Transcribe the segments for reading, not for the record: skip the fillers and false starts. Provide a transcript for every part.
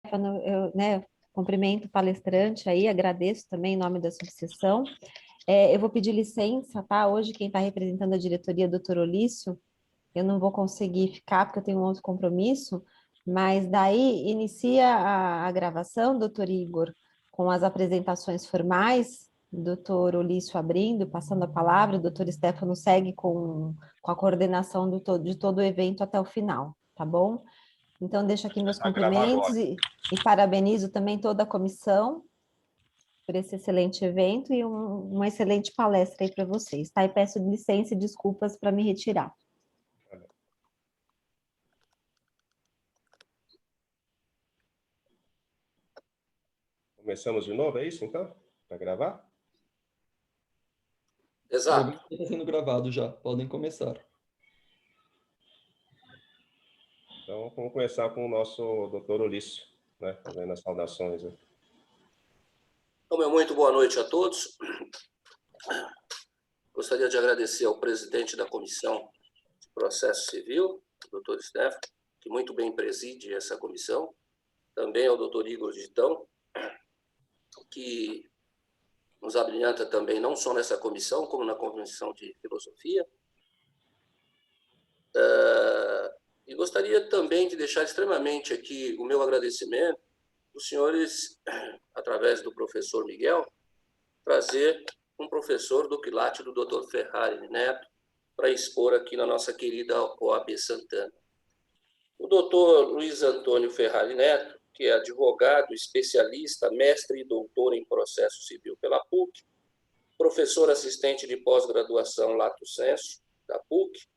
Eu, né, cumprimento o palestrante aí, agradeço também em nome da subseção. Eu vou pedir licença, tá? Hoje quem está representando a diretoria é o doutor Olício. Eu não vou conseguir ficar porque eu tenho um outro compromisso, mas daí inicia a gravação, doutor Igor, com as apresentações formais, doutor Olício abrindo, passando a palavra, o doutor Stefano segue com a coordenação de todo o evento até o final, tá bom? Então, deixo aqui meus cumprimentos e parabenizo também toda a comissão por esse excelente evento e uma excelente palestra aí para vocês, tá? E peço licença e desculpas para me retirar. Começamos de novo, é isso então? Para gravar? Exato. Está sendo gravado já, podem começar. Então, vamos começar com o nosso doutor Olício, né, fazendo as saudações. Né? Então, muito boa noite a todos. Gostaria de agradecer ao presidente da Comissão de Processo Civil, o doutor Stefano, que muito bem preside essa comissão, também ao doutor Igor Gitão, que nos abrilhanta também, não só nessa comissão, como na Comissão de Filosofia. E gostaria também de deixar extremamente aqui o meu agradecimento aos senhores, através do professor Miguel, trazer um professor do quilate do Dr. Ferrari Neto para expor aqui na nossa querida OAB Santana. O Dr. Luiz Antônio Ferrari Neto, que é advogado, especialista, mestre e doutor em processo civil pela PUC, professor assistente de pós-graduação Lato Sensu, da PUC,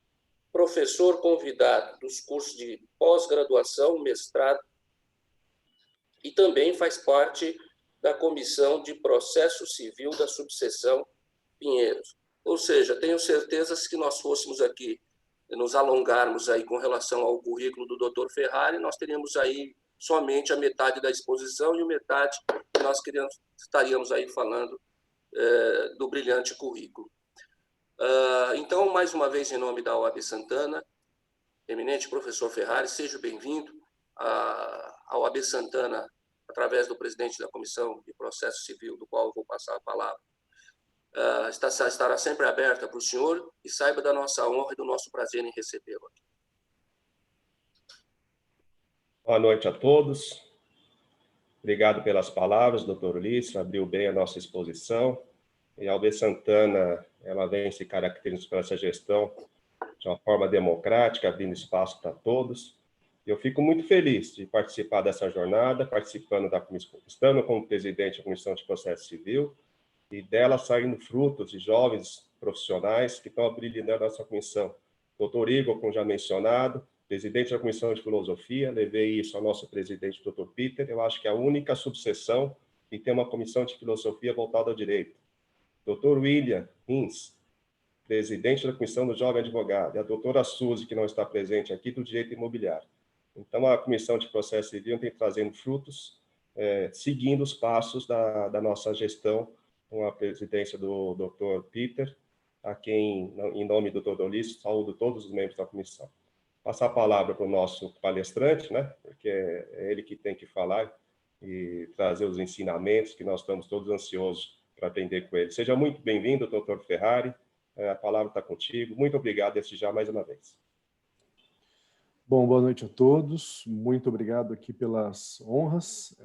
professor convidado dos cursos de pós-graduação, mestrado, e também faz parte da Comissão de Processo Civil da Subseção Pinheiros. Ou seja, tenho certeza que se nós fôssemos aqui nos alongarmos aí com relação ao currículo do Dr. Ferrari, nós teríamos aí somente a metade da exposição e a metade que nós estaríamos aí falando do brilhante currículo. Então, mais uma vez, em nome da OAB Santana, eminente professor Ferrari, seja bem-vindo à OAB Santana, através do presidente da Comissão de Processo Civil, do qual eu vou passar a palavra. Estará sempre aberta para o senhor e saiba da nossa honra e do nosso prazer em recebê-lo aqui. Boa noite a todos. Obrigado pelas palavras, doutor Ulisses, abriu bem a nossa exposição. E a OAB Santana, ela vem se caracterizando por essa gestão de uma forma democrática, abrindo espaço para todos. Eu fico muito feliz de participar dessa jornada, participando da comissão, estando como presidente da Comissão de Processo Civil, e dela saindo frutos de jovens profissionais que estão brilhando a nossa comissão. Doutor Igor, como já mencionado, presidente da Comissão de Filosofia, levei isso ao nosso presidente, doutor Peter, eu acho que é a única subseção que tem uma comissão de filosofia voltada ao direito. Doutor William Rins, presidente da Comissão do Jovem Advogado, e a doutora Suzy, que não está presente aqui, do Direito Imobiliário. Então, a Comissão de Processo Civil tem trazendo frutos, seguindo os passos da nossa gestão, com a presidência do Dr. Peter, a quem, em nome do Dr. Ulisses, saúdo todos os membros da comissão. Passar a palavra para o nosso palestrante, né, porque é ele que tem que falar e trazer os ensinamentos, que nós estamos todos ansiosos para aprender com ele. Seja muito bem-vindo, Dr. Ferrari, a palavra está contigo. Muito obrigado desde já mais uma vez. Bom, boa noite a todos. Muito obrigado aqui pelas honras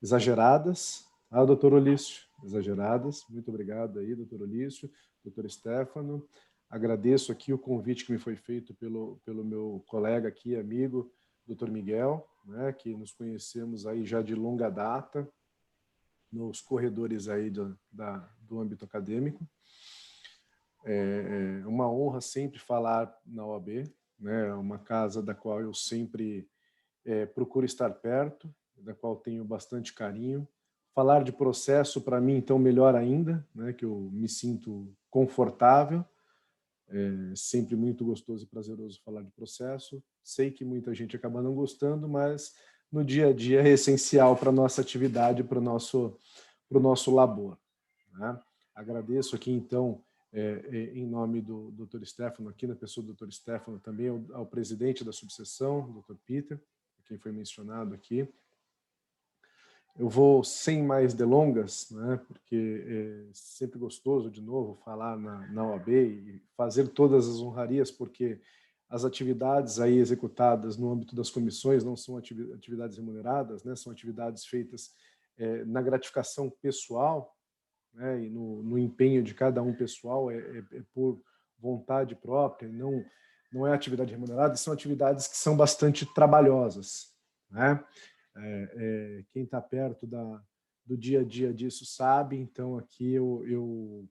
exageradas. Doutor Olício, exageradas. Muito obrigado aí, doutor Olício, doutor Stefano. Agradeço aqui o convite que me foi feito pelo meu colega aqui, amigo, doutor Miguel, né, que nos conhecemos aí já de longa data, nos corredores aí do âmbito acadêmico. É uma honra sempre falar na OAB, né, uma casa da qual eu sempre procuro estar perto, da qual tenho bastante carinho. Falar de processo, para mim, então, melhor ainda, né, que eu me sinto confortável. É sempre muito gostoso e prazeroso falar de processo. Sei que muita gente acaba não gostando, mas no dia a dia é essencial para a nossa atividade, para o nosso labor. Né? Agradeço aqui, então, em nome do Dr. Stefano, aqui na pessoa do Dr. Stefano, também ao presidente da subseção, Dr. Peter, quem foi mencionado aqui. Eu vou sem mais delongas, né, porque é sempre gostoso, de novo, falar na OAB e fazer todas as honrarias, porque as atividades aí executadas no âmbito das comissões não são atividades remuneradas, né, são atividades feitas na gratificação pessoal, né, e no empenho de cada um pessoal, é por vontade própria, e não é atividade remunerada, são atividades que são bastante trabalhosas, né? Quem está perto do dia a dia disso sabe, então aqui eu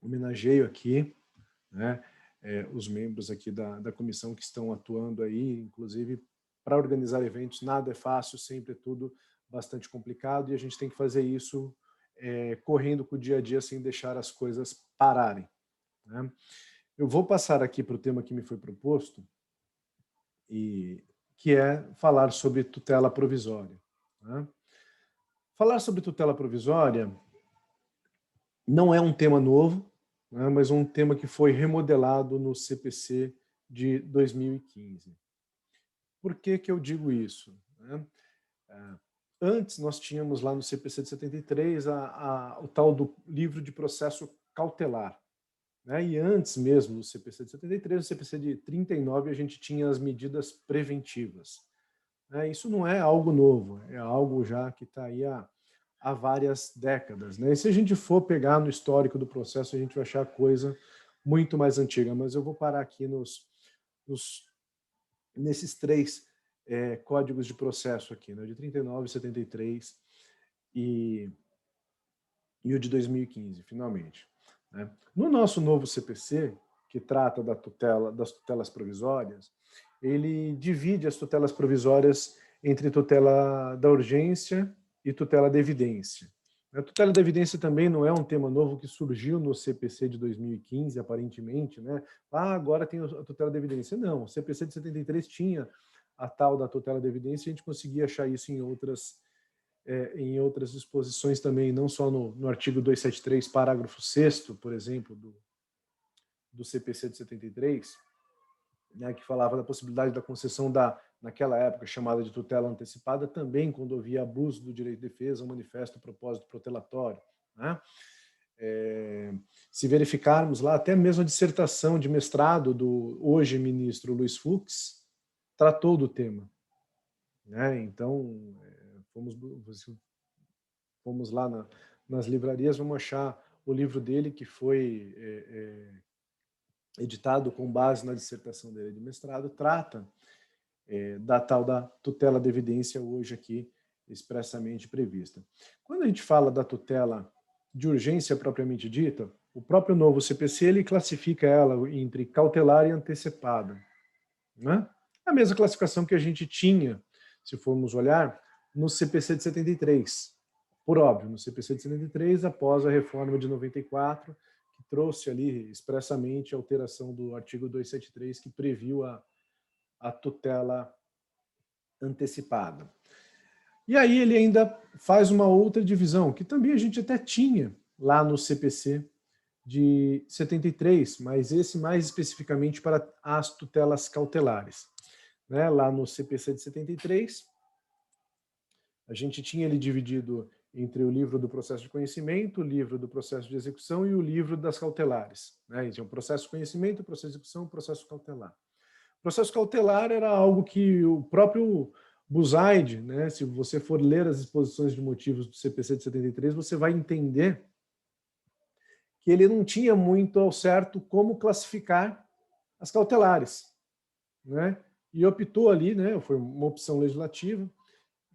homenageio aqui, né, os membros aqui da comissão que estão atuando aí, inclusive para organizar eventos, nada é fácil, sempre é tudo bastante complicado, e a gente tem que fazer isso correndo com o dia a dia sem deixar as coisas pararem, né? Eu vou passar aqui para o tema que me foi proposto, e que é falar sobre tutela provisória, né? Falar sobre tutela provisória não é um tema novo, né, mas um tema que foi remodelado no CPC de 2015. Por que que eu digo isso, né? Antes nós tínhamos lá no CPC de 73 o tal do livro de processo cautelar, né? E antes mesmo do CPC de 73, no CPC de 39 a gente tinha as medidas preventivas. Isso não é algo novo, é algo já que está aí há várias décadas, né? E se a gente for pegar no histórico do processo, a gente vai achar coisa muito mais antiga, mas eu vou parar aqui nesses três códigos de processo aqui, né? De 39, 73 e o de 2015, finalmente, né? No nosso novo CPC, que trata das tutelas provisórias, ele divide as tutelas provisórias entre tutela da urgência e tutela da evidência. A tutela da evidência também não é um tema novo que surgiu no CPC de 2015, aparentemente, né? Agora tem a tutela da evidência. Não, o CPC de 73 tinha a tal da tutela da evidência, e a gente conseguia achar isso em outras disposições também, não só no artigo 273, parágrafo 6º, por exemplo, do CPC de 73, né, que falava da possibilidade da concessão naquela época, chamada de tutela antecipada, também quando havia abuso do direito de defesa, um manifesto propósito protelatório, né? Se verificarmos lá, até mesmo a dissertação de mestrado do hoje ministro Luiz Fux tratou do tema, né? Então, fomos lá nas livrarias, vamos achar o livro dele, que foi editado com base na dissertação dele de mestrado, trata da tal da tutela de evidência hoje aqui expressamente prevista. Quando a gente fala da tutela de urgência propriamente dita, o próprio novo CPC ele classifica ela entre cautelar e antecipada, né? A mesma classificação que a gente tinha, se formos olhar, no CPC de 73. Por óbvio, no CPC de 73, após a reforma de 94, que trouxe ali expressamente a alteração do artigo 273, que previu a tutela antecipada. E aí ele ainda faz uma outra divisão, que também a gente até tinha lá no CPC de 73, mas esse mais especificamente para as tutelas cautelares, né? Lá no CPC de 73, a gente tinha ele dividido entre o livro do processo de conhecimento, o livro do processo de execução e o livro das cautelares, né? Então, processo de conhecimento, processo de execução, processo cautelar. O processo cautelar era algo que o próprio Buzaide, né, se você for ler as exposições de motivos do CPC de 73, você vai entender que ele não tinha muito ao certo como classificar as cautelares, né? E optou ali, né, foi uma opção legislativa,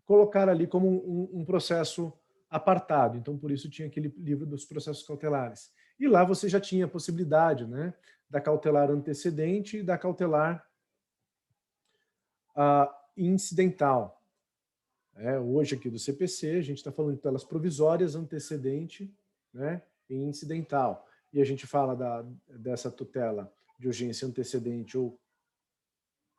colocar ali como um processo apartado. Então, por isso tinha aquele livro dos processos cautelares. E lá você já tinha a possibilidade, né, da cautelar antecedente e da cautelar incidental. Hoje aqui do CPC, a gente está falando de tutelas provisórias, antecedente, né, e incidental. E a gente fala dessa tutela de urgência antecedente ou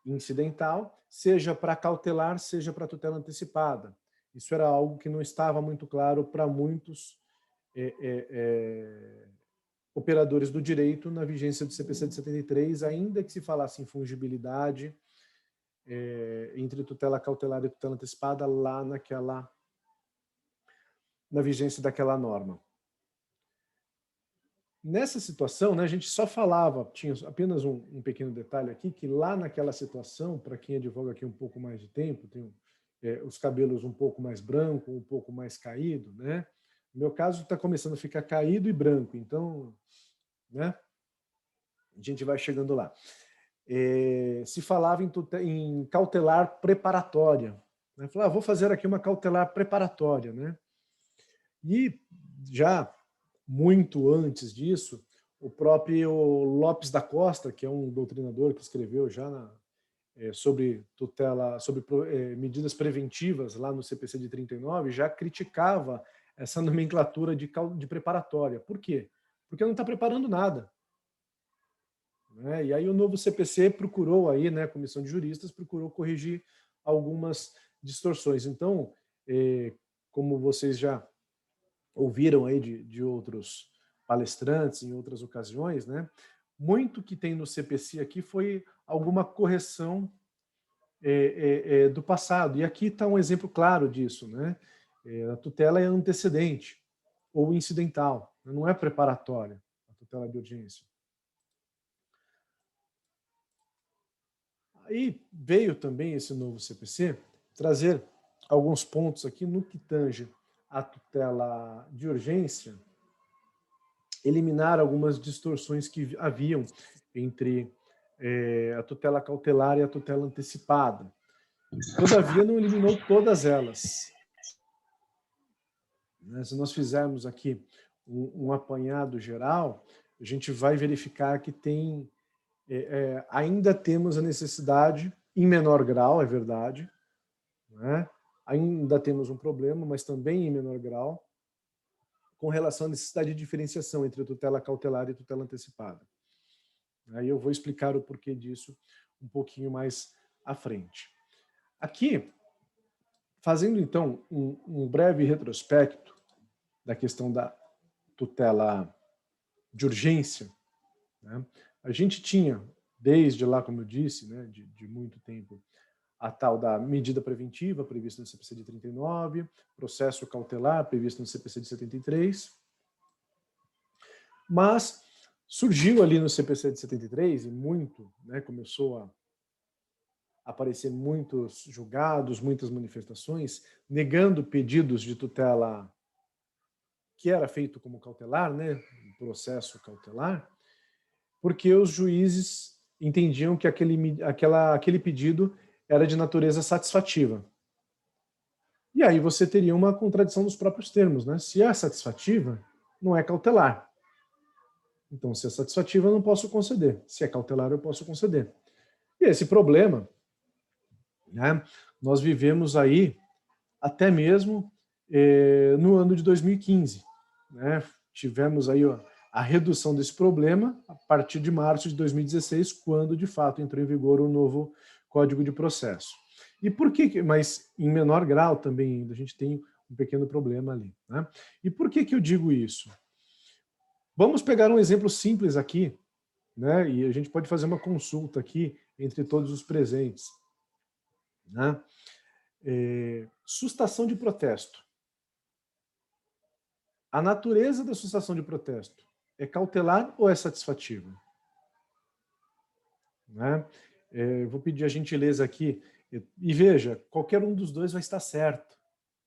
incidental, seja para cautelar, seja para tutela antecipada. Isso era algo que não estava muito claro para muitos operadores do direito na vigência do CPC de 73, ainda que se falasse em fungibilidade, entre tutela cautelar e tutela antecipada lá na vigência daquela norma. Nessa situação, né, a gente só falava, tinha apenas um pequeno detalhe aqui, que lá naquela situação, para quem advoga aqui um pouco mais de tempo, tem os cabelos um pouco mais branco, um pouco mais caído, né? No meu caso está começando a ficar caído e branco, então, né, a gente vai chegando lá. Se falava em cautelar preparatória, né? Falava, vou fazer aqui uma cautelar preparatória, né? E já muito antes disso, o próprio Lopes da Costa, que é um doutrinador que escreveu já sobre tutela, sobre medidas preventivas lá no CPC de 39, já criticava essa nomenclatura de preparatória. Por quê? Porque não está preparando nada. Né? E aí o novo CPC procurou aí, né, a comissão de juristas procurou corrigir algumas distorções. Então, como vocês já ouviram aí de outros palestrantes em outras ocasiões, né? Muito que tem no CPC aqui foi alguma correção do passado. E aqui está um exemplo claro disso, né? A tutela é antecedente ou incidental, não é preparatória, a tutela de urgência. Aí veio também esse novo CPC trazer alguns pontos aqui no que tange a tutela de urgência, eliminar algumas distorções que haviam entre a tutela cautelar e a tutela antecipada. Todavia, não eliminou todas elas. Se nós fizermos aqui um apanhado geral, a gente vai verificar que tem, ainda temos a necessidade, em menor grau, é verdade, né? Ainda temos um problema, mas também em menor grau, com relação à necessidade de diferenciação entre a tutela cautelar e a tutela antecipada. Aí eu vou explicar o porquê disso um pouquinho mais à frente. Aqui, fazendo então um breve retrospecto da questão da tutela de urgência, né? A gente tinha, desde lá, como eu disse, né, de muito tempo, a tal da medida preventiva, prevista no CPC de 39, processo cautelar, previsto no CPC de 73, mas surgiu ali no CPC de 73, e muito, né, começou a aparecer muitos julgados, muitas manifestações, negando pedidos de tutela que era feito como cautelar, né, processo cautelar, porque os juízes entendiam que aquele pedido era de natureza satisfativa. E aí você teria uma contradição nos próprios termos, né? Se é satisfativa, não é cautelar. Então, se é satisfativa, eu não posso conceder. Se é cautelar, eu posso conceder. E esse problema, né, nós vivemos aí até mesmo no ano de 2015. Né? Tivemos aí a redução desse problema a partir de março de 2016, quando de fato entrou em vigor o novo Código de Processo. E por que, mas em menor grau também ainda, a gente tem um pequeno problema ali. Né? E por que eu digo isso? Vamos pegar um exemplo simples aqui, né? E a gente pode fazer uma consulta aqui entre todos os presentes. Né? Sustação de protesto. A natureza da sustação de protesto é cautelar ou é satisfativa? Né? Vou pedir a gentileza aqui, e veja, qualquer um dos dois vai estar certo.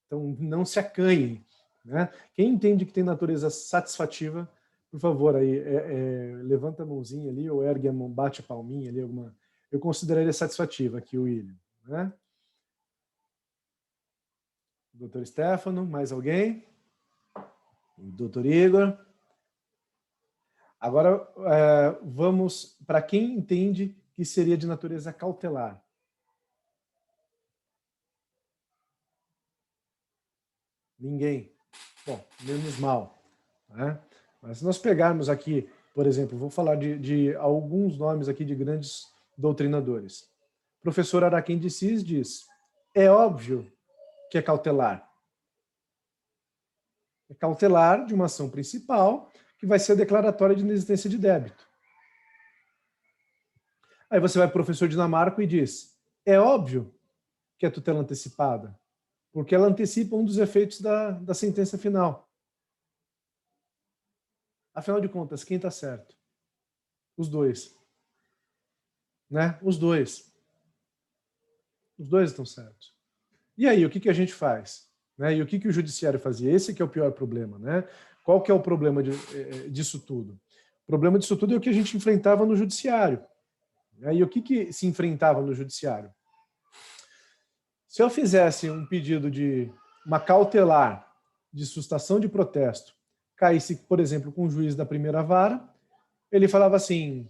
Então, não se acanhem. Né? Quem entende que tem natureza satisfativa, por favor, aí, levanta a mãozinha ali, ou ergue a mão, bate a palminha ali, alguma. Eu consideraria satisfativa aqui, o William. Né? Doutor Stefano, mais alguém? Doutor Igor? Agora, vamos para quem entende que seria de natureza cautelar. Ninguém. Bom, menos mal. Né? Mas se nós pegarmos aqui, por exemplo, vou falar de alguns nomes aqui de grandes doutrinadores. O professor Araquém de Cis diz, é óbvio que é cautelar. É cautelar de uma ação principal que vai ser a declaratória de inexistência de débito. Aí você vai para o professor Dinamarco e diz, É óbvio que é tutela antecipada, porque ela antecipa um dos efeitos da sentença final. Afinal de contas, quem está certo? Os dois. Né? Os dois. Os dois estão certos. E aí, o que a gente faz? Né? E o que o judiciário fazia? Esse que é o pior problema. Né? Qual que é o problema disso tudo? O problema disso tudo é o que a gente enfrentava no judiciário. Né? E o que se enfrentava no judiciário? Se eu fizesse um pedido de uma cautelar de sustação de protesto, caísse, por exemplo, com o juiz da primeira vara, ele falava assim,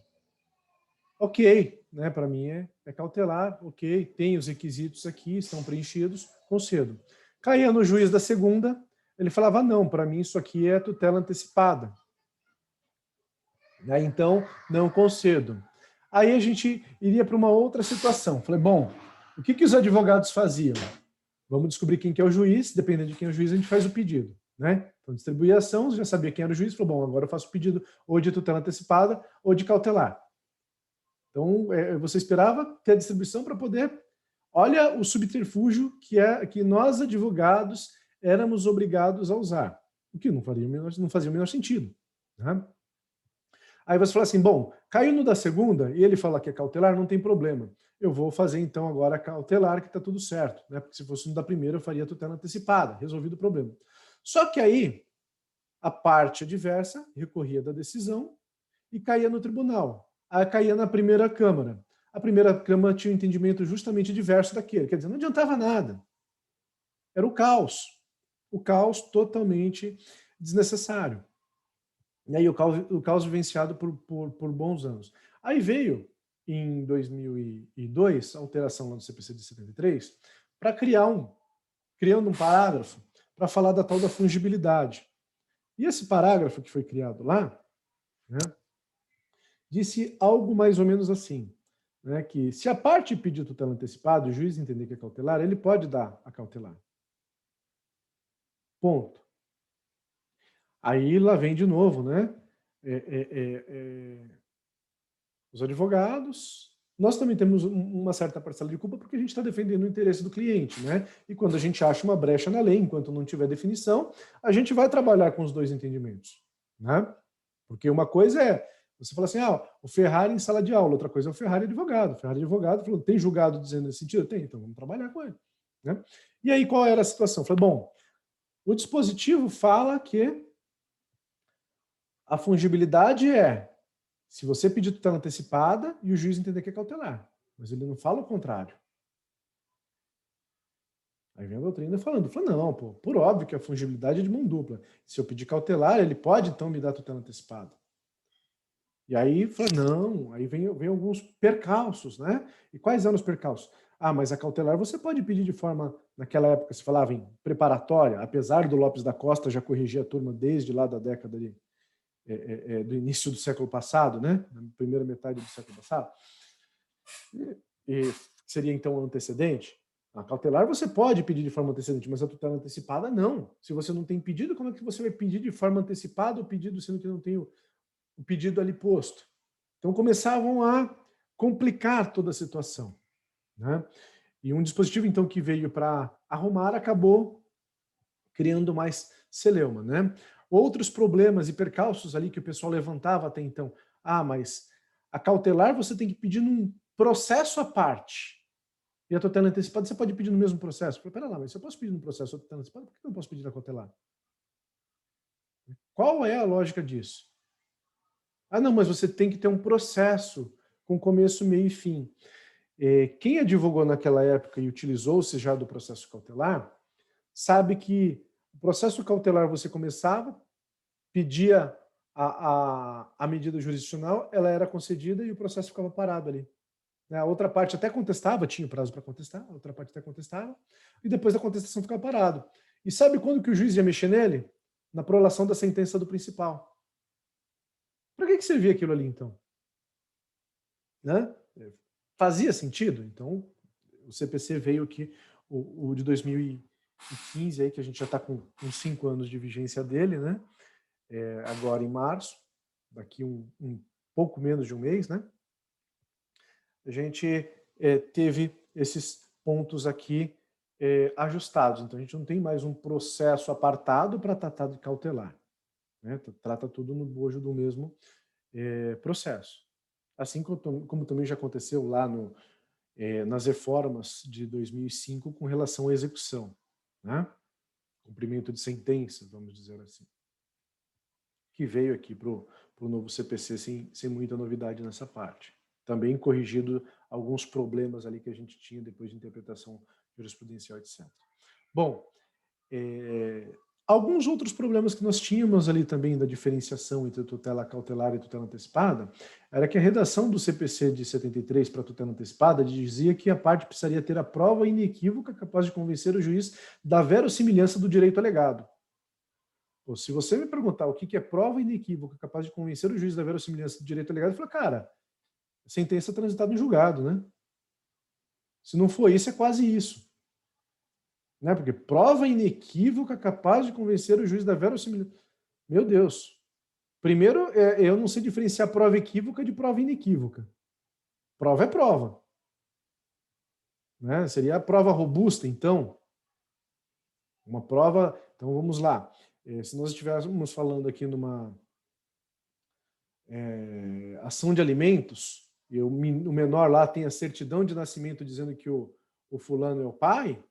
ok, né, para mim é cautelar, ok, tem os requisitos aqui, estão preenchidos, concedo. Caía no juiz da segunda, ele falava, não, para mim isso aqui é tutela antecipada. Né, então, não concedo. Aí a gente iria para uma outra situação. Falei, bom, o que os advogados faziam? Vamos descobrir quem que é o juiz, dependendo de quem é o juiz, a gente faz o pedido. Né? Então, distribuir a ação, já sabia quem era o juiz, falou, bom, agora eu faço o pedido ou de tutela antecipada ou de cautelar. Então, você esperava ter a distribuição para poder... Olha o subterfúgio que nós, advogados, éramos obrigados a usar. O que não fazia o menor sentido. Né? Aí você fala assim, bom, caiu no da segunda e ele fala que é cautelar, não tem problema. Eu vou fazer então agora a cautelar, que está tudo certo. Né? Porque se fosse no da primeira, eu faria a tutela antecipada, resolvido o problema. Só que aí, a parte adversa recorria da decisão e caía no tribunal. Aí caía na primeira Câmara. A primeira Câmara tinha um entendimento justamente diverso daquele. Quer dizer, não adiantava nada. Era o caos. O caos totalmente desnecessário. E aí o caos vivenciado por bons anos. Aí veio, em 2002, a alteração lá do CPC de 73, para criando um parágrafo para falar da tal da fungibilidade. E esse parágrafo que foi criado lá, né, disse algo mais ou menos assim, né, que se a parte pedir tutela antecipada, o juiz entender que é cautelar, ele pode dar a cautelar. Ponto. Aí lá vem de novo, né? Os advogados, nós também temos uma certa parcela de culpa porque a gente está defendendo o interesse do cliente, né? E quando a gente acha uma brecha na lei, enquanto não tiver definição, a gente vai trabalhar com os dois entendimentos, né? Porque uma coisa é, você fala assim, o Ferrari em sala de aula, outra coisa é o Ferrari advogado. O Ferrari advogado falou, tem julgado dizendo nesse sentido? Tem, então vamos trabalhar com ele, né? E aí qual era a situação? Falei, bom, o dispositivo fala que a fungibilidade é se você pedir tutela antecipada e o juiz entender que é cautelar. Mas ele não fala o contrário. Aí vem a doutrina falando, não, pô, por óbvio que a fungibilidade é de mão dupla. Se eu pedir cautelar, ele pode então me dar tutela antecipada. E aí fala, não, aí vem alguns percalços, né? E quais eram os percalços? Mas a cautelar você pode pedir de forma, naquela época se falava em preparatória, apesar do Lopes da Costa já corrigir a turma desde lá da década do início do século passado, né? Na primeira metade do século passado. E seria então o antecedente. A cautelar você pode pedir de forma antecedente, mas a tutela antecipada não. Se você não tem pedido, como é que você vai pedir de forma antecipada o pedido, sendo que não tem o pedido ali posto? Então começavam a complicar toda a situação, né? E um dispositivo então que veio para arrumar acabou criando mais celeuma, né? Outros problemas e percalços ali que o pessoal levantava até então. Mas a cautelar você tem que pedir num processo à parte. E a tutela antecipada você pode pedir no mesmo processo. Pera lá, mas se eu posso pedir no processo a tutela antecipada, por que eu não posso pedir na cautelar? Qual é a lógica disso? Não, mas você tem que ter um processo com começo, meio e fim. Quem advogou naquela época e utilizou-se já do processo cautelar, sabe que o processo cautelar você começava, pedia a medida jurisdicional, ela era concedida e o processo ficava parado ali. A outra parte até contestava, tinha prazo para contestar, a outra parte até contestava, e depois da contestação ficava parado. E sabe quando que o juiz ia mexer nele? Na prolação da sentença do principal. Para que servia aquilo ali, então? Né? Fazia sentido? Então, o CPC veio aqui, o de 2015, aí, que a gente já está com uns 5 anos de vigência dele, né? Agora em março, daqui um pouco menos de um mês, né? A gente teve esses pontos aqui ajustados. Então, a gente não tem mais um processo apartado para tratar de cautelar, né? Trata tudo no bojo do mesmo processo. Assim como também já aconteceu lá nas reformas de 2005 com relação à execução, né? Cumprimento de sentença, vamos dizer assim, que veio aqui para o novo CPC sem muita novidade nessa parte. Também corrigido alguns problemas ali que a gente tinha depois de interpretação jurisprudencial, etc. Bom, alguns outros problemas que nós tínhamos ali também da diferenciação entre tutela cautelar e tutela antecipada era que a redação do CPC de 73 para tutela antecipada dizia que a parte precisaria ter a prova inequívoca capaz de convencer o juiz da verossimilhança do direito alegado. Pô, se você me perguntar o que é prova inequívoca capaz de convencer o juiz da verossimilhança do direito alegado, eu falo, cara, sentença transitada em julgado, né? Se não for isso, é quase isso. Né? Porque prova inequívoca capaz de convencer o juiz da verossimilhança. Meu Deus. Primeiro, eu não sei diferenciar prova equívoca de prova inequívoca. Prova é prova. Né? Seria a prova robusta, então. Uma prova... Então, vamos lá. Se nós estivéssemos falando aqui numa ação de alimentos, e o menor lá tem a certidão de nascimento dizendo que o fulano é o pai,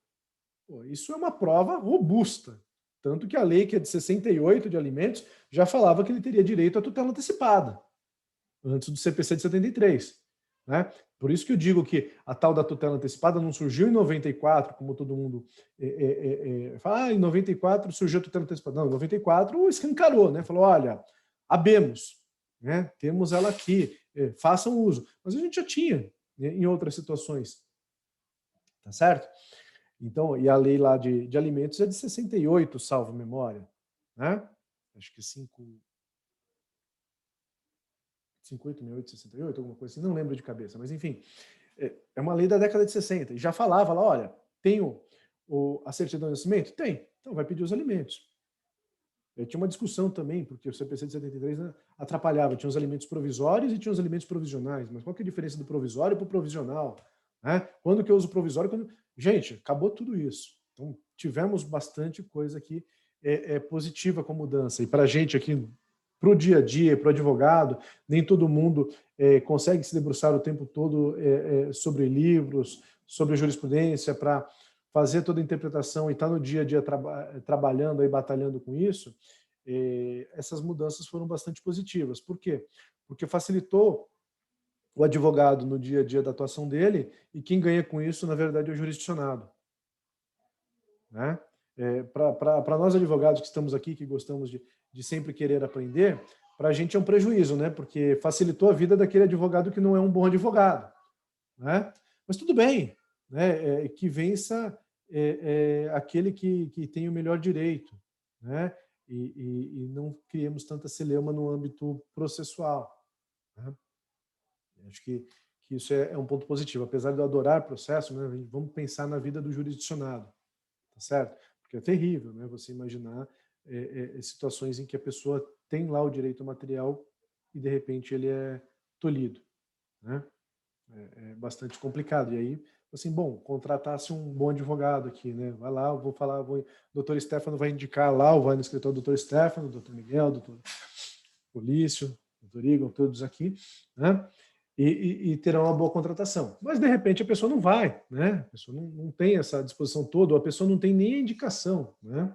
pô, isso é uma prova robusta. Tanto que a lei, que é de 68 de alimentos, já falava que ele teria direito à tutela antecipada, antes do CPC de 73. Né? Por isso que eu digo que a tal da tutela antecipada não surgiu em 94, como todo mundo fala, em 94 surgiu a tutela antecipada. Não, em 94 escancarou, né? Falou, olha, habemos, né? Temos ela aqui, façam uso. Mas a gente já tinha, né, em outras situações. Tá certo? Então, e a lei lá de alimentos é de 68, salvo memória. Né? Acho que 58, 68, 68, alguma coisa assim, não lembro de cabeça, mas enfim, é uma lei da década de 60, e já falava lá, olha, tem a certidão de nascimento? Tem, então vai pedir os alimentos. Tinha uma discussão também, porque o CPC de 73 atrapalhava, tinha os alimentos provisórios e tinha os alimentos provisionais, mas qual que é a diferença do provisório para o provisional? Né? Quando que eu uso provisório? Gente, acabou tudo isso. Então, tivemos bastante coisa aqui positiva com mudança, e para a gente aqui, para o dia a dia, para o advogado, nem todo mundo consegue se debruçar o tempo todo sobre livros, sobre jurisprudência, para fazer toda a interpretação e estar no dia a dia trabalhando e batalhando com isso. Essas mudanças foram bastante positivas. Por quê? Porque facilitou o advogado no dia a dia da atuação dele, e quem ganha com isso, na verdade, é o jurisdicionado. Né? Para nós advogados que estamos aqui, que gostamos de sempre querer aprender, para a gente é um prejuízo, né? Porque facilitou a vida daquele advogado que não é um bom advogado. Né? Mas tudo bem, né? Que vença aquele que tem o melhor direito, né? E não criemos tanta celeuma no âmbito processual. Né? Acho que isso é um ponto positivo. Apesar de eu adorar processo, né? Vamos pensar na vida do jurisdicionado, tá certo? Porque é terrível, né? Você imaginar situações em que a pessoa tem lá o direito material e, de repente, ele é tolhido. Né? É bastante complicado. E aí, assim, bom, contratasse um bom advogado aqui, né? Vai lá, eu vou falar, o doutor Stefano vai indicar lá, ou vai no escritório do doutor Stefano, doutor Miguel, doutor Polício, doutor Igor, todos aqui, né? E terão uma boa contratação. Mas, de repente, a pessoa não vai, né? A pessoa não tem essa disposição toda, ou a pessoa não tem nem a indicação, né?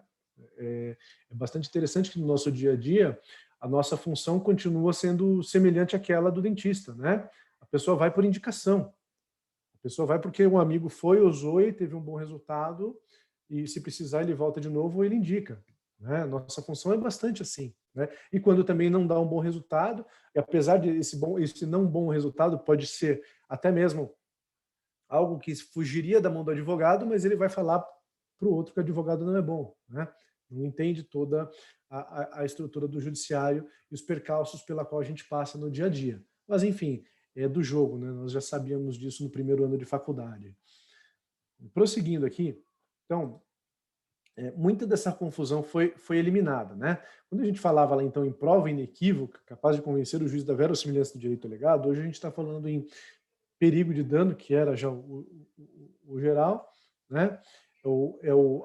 É bastante interessante que no nosso dia a dia a nossa função continua sendo semelhante àquela do dentista, né? A pessoa vai por indicação. A pessoa vai porque um amigo foi, usou e teve um bom resultado, e se precisar ele volta de novo ou ele indica. Né? Nossa função é bastante assim. Né? E quando também não dá um bom resultado, e apesar de esse não bom resultado pode ser até mesmo algo que fugiria da mão do advogado, mas ele vai falar para o outro que o advogado não é bom. Né? Não entende toda a estrutura do judiciário e os percalços pela qual a gente passa no dia a dia. Mas, enfim, é do jogo, né? Nós já sabíamos disso no primeiro ano de faculdade. Prosseguindo aqui, então, muita dessa confusão foi eliminada. Né? Quando a gente falava lá, então, em prova inequívoca, capaz de convencer o juiz da verossimilhança do direito alegado, hoje a gente está falando em perigo de dano, que era já o geral, né?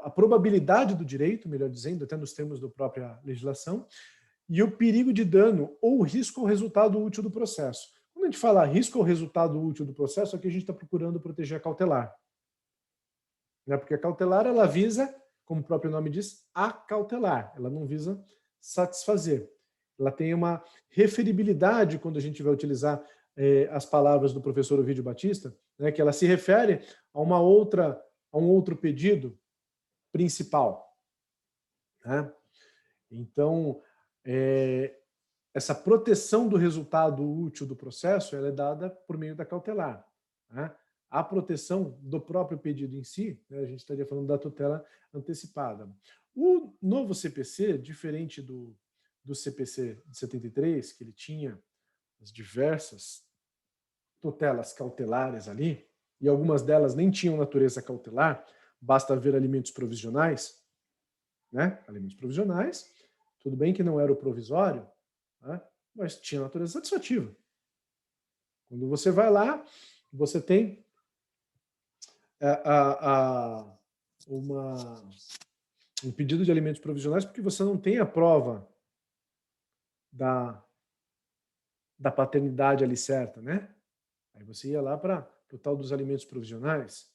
A probabilidade do direito, melhor dizendo, até nos termos da própria legislação, e o perigo de dano ou risco ao resultado útil do processo. Quando a gente fala risco ao resultado útil do processo, aqui a gente está procurando proteger a cautelar. Né? Porque a cautelar, ela visa, como o próprio nome diz, acautelar. Ela não visa satisfazer. Ela tem uma referibilidade quando a gente vai utilizar as palavras do professor Ovídio Batista, né, que ela se refere a um outro pedido principal. Né? Então, essa proteção do resultado útil do processo ela é dada por meio da cautelar. Né? A proteção do próprio pedido em si, né, a gente estaria falando da tutela antecipada. O novo CPC, diferente do CPC de 73, que ele tinha as diversas tutelas cautelares ali, e algumas delas nem tinham natureza cautelar, basta ver alimentos provisionais, né? Alimentos provisionais, tudo bem que não era o provisório, né? Mas tinha natureza satisfativa. Quando você vai lá, você tem um pedido de alimentos provisionais porque você não tem a prova da paternidade ali certa, né? Aí você ia lá para o tal dos alimentos provisionais.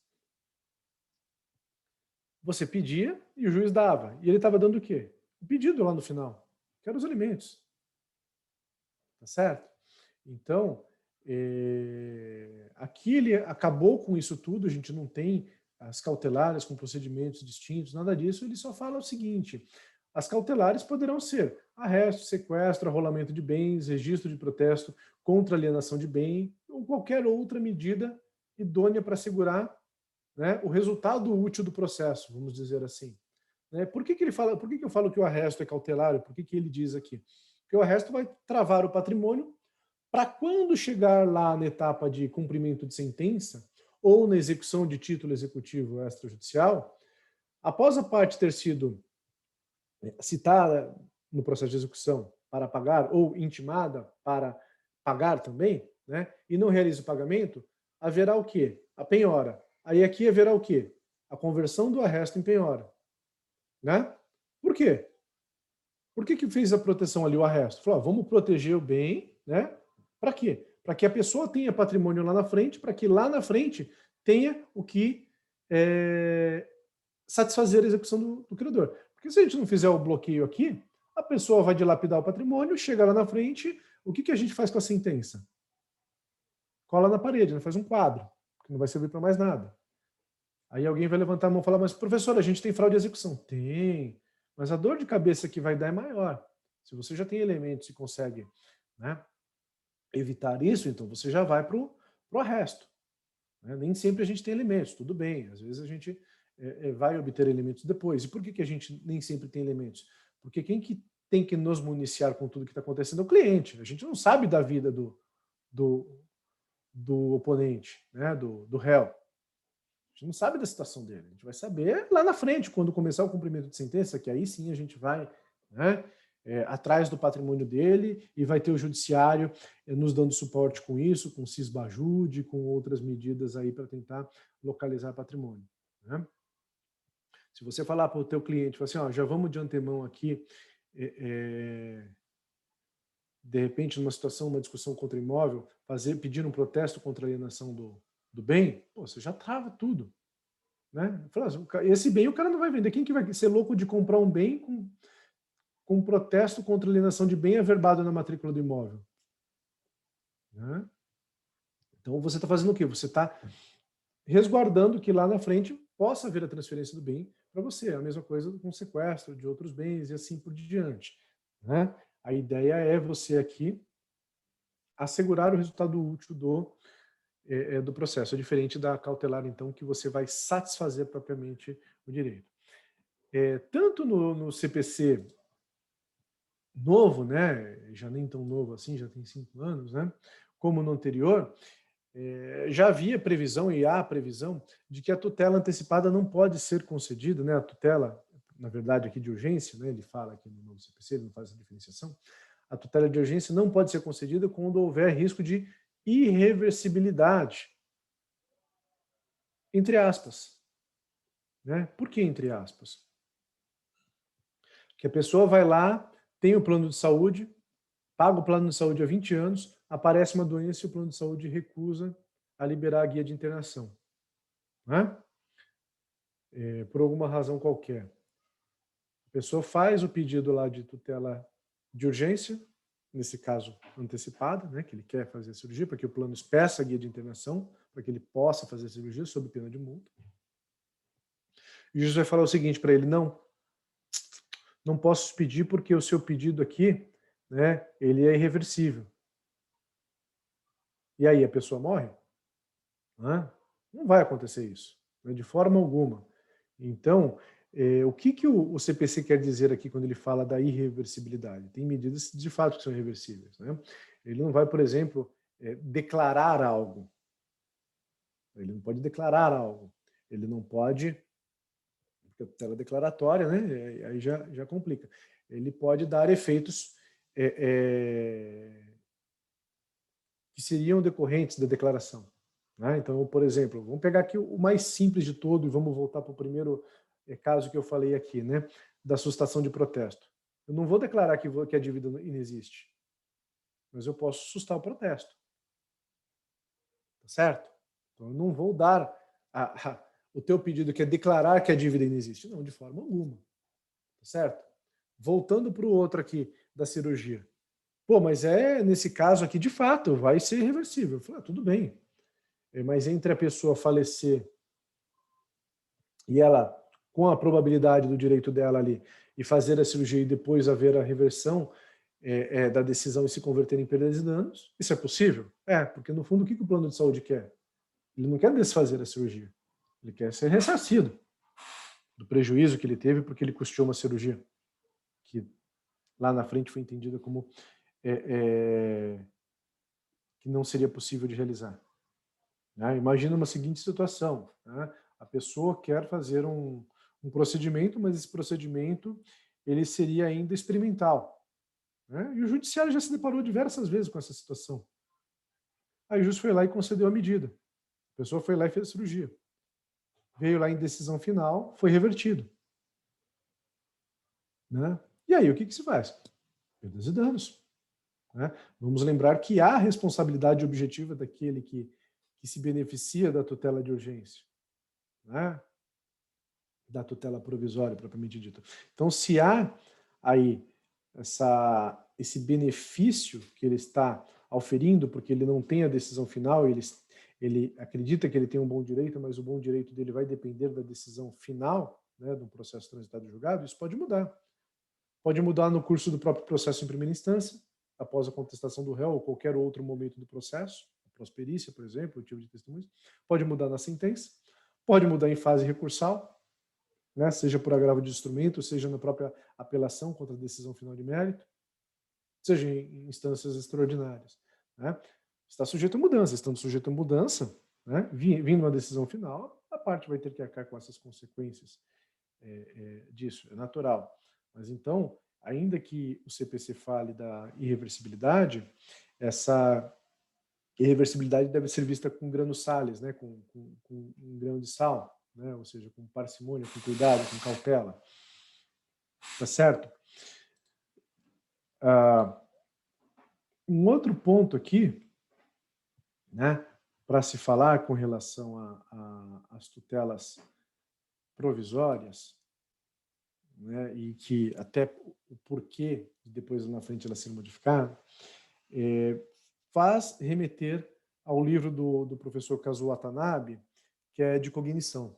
Você pedia e o juiz dava. E ele estava dando o quê? O pedido lá no final, que eram os alimentos. Tá certo? Então, aqui ele acabou com isso tudo, a gente não tem as cautelares com procedimentos distintos, nada disso, ele só fala o seguinte: as cautelares poderão ser arresto, sequestro, arrolamento de bens, registro de protesto contra alienação de bem ou qualquer outra medida idônea para assegurar, né, o resultado útil do processo, vamos dizer assim. Né? Por que ele fala? Por que eu falo que o arresto é cautelar? Por que ele diz aqui? Porque o arresto vai travar o patrimônio para quando chegar lá na etapa de cumprimento de sentença ou na execução de título executivo extrajudicial, após a parte ter sido citada no processo de execução para pagar ou intimada para pagar também, né, e não realiza o pagamento, haverá o quê? A penhora. Aí aqui haverá o quê? A conversão do arresto em penhora. Né? Por quê? Por que fez a proteção ali, o arresto? Falou, vamos proteger o bem, né? Para quê? Para que a pessoa tenha patrimônio lá na frente, para que lá na frente tenha o que satisfazer a execução do credor. Porque se a gente não fizer o bloqueio aqui, a pessoa vai dilapidar o patrimônio, chega lá na frente, o que a gente faz com a sentença? Cola na parede, né? Faz um quadro, que não vai servir para mais nada. Aí alguém vai levantar a mão e falar, mas professor, a gente tem fraude de execução. Tem, mas a dor de cabeça que vai dar é maior. Se você já tem elementos e consegue, né, evitar isso, então você já vai para o arresto. Né? Nem sempre a gente tem elementos, tudo bem. Às vezes a gente vai obter elementos depois. E por que a gente nem sempre tem elementos? Porque quem que tem que nos municiar com tudo que está acontecendo é o cliente. A gente não sabe da vida do oponente, né, do réu. A gente não sabe da situação dele. A gente vai saber lá na frente, quando começar o cumprimento de sentença, que aí sim a gente vai, né, atrás do patrimônio dele e vai ter o judiciário nos dando suporte com isso, com cisbajude, com outras medidas aí para tentar localizar patrimônio. Né? Se você falar para o teu cliente, assim, ó, já vamos de antemão aqui, de repente, numa situação, uma discussão contra imóvel, pedir um protesto contra a alienação do bem, pô, você já trava tudo. Né? Esse bem o cara não vai vender. Quem que vai ser louco de comprar um bem com protesto contra alienação de bem averbado na matrícula do imóvel? Né? Então você está fazendo o quê? Você está resguardando que lá na frente possa haver a transferência do bem para você. É a mesma coisa com sequestro de outros bens e assim por diante. Né? A ideia é você aqui assegurar o resultado útil do processo. É diferente da cautelar, então, que você vai satisfazer propriamente o direito. Tanto no CPC novo, né, já nem tão novo assim, já tem 5 anos, né, como no anterior, já havia previsão e há previsão de que a tutela antecipada não pode ser concedida, né, a tutela, na verdade, aqui de urgência, né, ele fala aqui no novo CPC, ele não faz essa diferenciação, a tutela de urgência não pode ser concedida quando houver risco de irreversibilidade, entre aspas. Né? Por que entre aspas? Porque a pessoa vai lá, tem o plano de saúde, paga o plano de saúde há 20 anos, aparece uma doença e o plano de saúde recusa a liberar a guia de internação. Né? Por alguma razão qualquer. A pessoa faz o pedido lá de tutela de urgência, nesse caso antecipada, né, que ele quer fazer a cirurgia, para que o plano peça a guia de internação, para que ele possa fazer a cirurgia sob pena de multa. E o juiz vai falar o seguinte para ele: não posso pedir porque o seu pedido aqui, né, ele é irreversível. E aí a pessoa morre? Não vai acontecer isso, né, de forma alguma. Então, o que o CPC quer dizer aqui quando ele fala da irreversibilidade? Tem medidas de fato que são irreversíveis. Né? Ele não vai, por exemplo, declarar algo. Ele não pode declarar algo. Ele não pode, porque a tutela declaratória, né? Aí já complica. Ele pode dar efeitos que seriam decorrentes da declaração. Né? Então, por exemplo, vamos pegar aqui o mais simples de todo e vamos voltar para o primeiro caso que eu falei aqui, né? Da sustação de protesto. Eu não vou declarar que a dívida inexiste, mas eu posso sustar o protesto. Tá certo? Então, eu não vou dar o teu pedido que é declarar que a dívida inexiste. Não, de forma alguma. Tá certo? Voltando para o outro aqui da cirurgia. Pô, mas nesse caso aqui, de fato, vai ser irreversível. Eu falei, tudo bem. Mas entre a pessoa falecer e ela, com a probabilidade do direito dela ali, e fazer a cirurgia e depois haver a reversão da decisão e se converter em perdas e danos, isso é possível? Porque no fundo o que o plano de saúde quer? Ele não quer desfazer a cirurgia. Ele quer ser ressarcido do prejuízo que ele teve porque ele custeou uma cirurgia que lá na frente foi entendida como que não seria possível de realizar. Né? Imagina uma seguinte situação. Né? A pessoa quer fazer um procedimento, mas esse procedimento ele seria ainda experimental. Né? E o judiciário já se deparou diversas vezes com essa situação. Aí o juiz foi lá e concedeu a medida. A pessoa foi lá e fez a cirurgia. Veio lá em decisão final, foi revertido. Né? E aí, o que se faz? Perdas e danos. Né? Vamos lembrar que há responsabilidade objetiva daquele que se beneficia da tutela de urgência. Né? Da tutela provisória, propriamente dita. Então, se há aí esse benefício que ele está auferindo, porque ele não tem a decisão final, ele acredita que ele tem um bom direito, mas o bom direito dele vai depender da decisão final, né, do processo transitado e julgado, isso pode mudar. Pode mudar no curso do próprio processo em primeira instância, após a contestação do réu ou qualquer outro momento do processo, após perícia, por exemplo, o tipo de testemunhas. Pode mudar na sentença, pode mudar em fase recursal, né, seja por agravo de instrumento, seja na própria apelação contra a decisão final de mérito, seja em instâncias extraordinárias. Né? Está sujeito a mudança. Estando sujeito a mudança, né, vindo uma decisão final, a parte vai ter que arcar com essas consequências disso, é natural. Mas então, ainda que o CPC fale da irreversibilidade, essa irreversibilidade deve ser vista com grano sales, né, com um grão de sal, né, ou seja, com parcimônia, com cuidado, com cautela. Tá certo? Um outro ponto aqui, né, para se falar com relação às tutelas provisórias, né, e que até o porquê depois na frente ela ser modificada, faz remeter ao livro do professor Kazuo Watanabe, que é de cognição.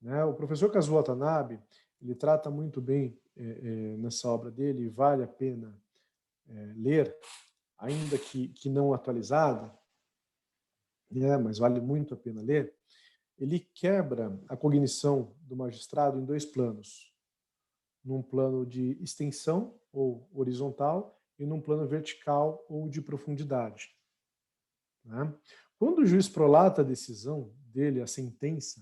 Né? O professor Kazuo Watanabe, ele trata muito bem nessa obra dele, e vale a pena ler, ainda que não atualizada, né, mas vale muito a pena ler. Ele quebra a cognição do magistrado em dois planos. Num plano de extensão ou horizontal e num plano vertical ou de profundidade. Né? Quando o juiz prolata a decisão dele, a sentença,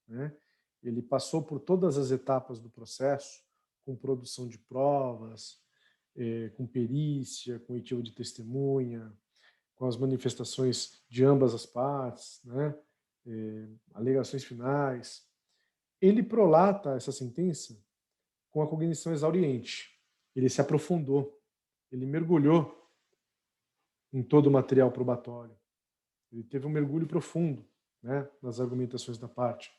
né, ele passou por todas as etapas do processo, com produção de provas, com perícia, com oitiva de testemunha, com as manifestações de ambas as partes, né, alegações finais. Ele prolata essa sentença com a cognição exauriente. Ele se aprofundou, ele mergulhou em todo o material probatório. Ele teve um mergulho profundo, né, nas argumentações da parte.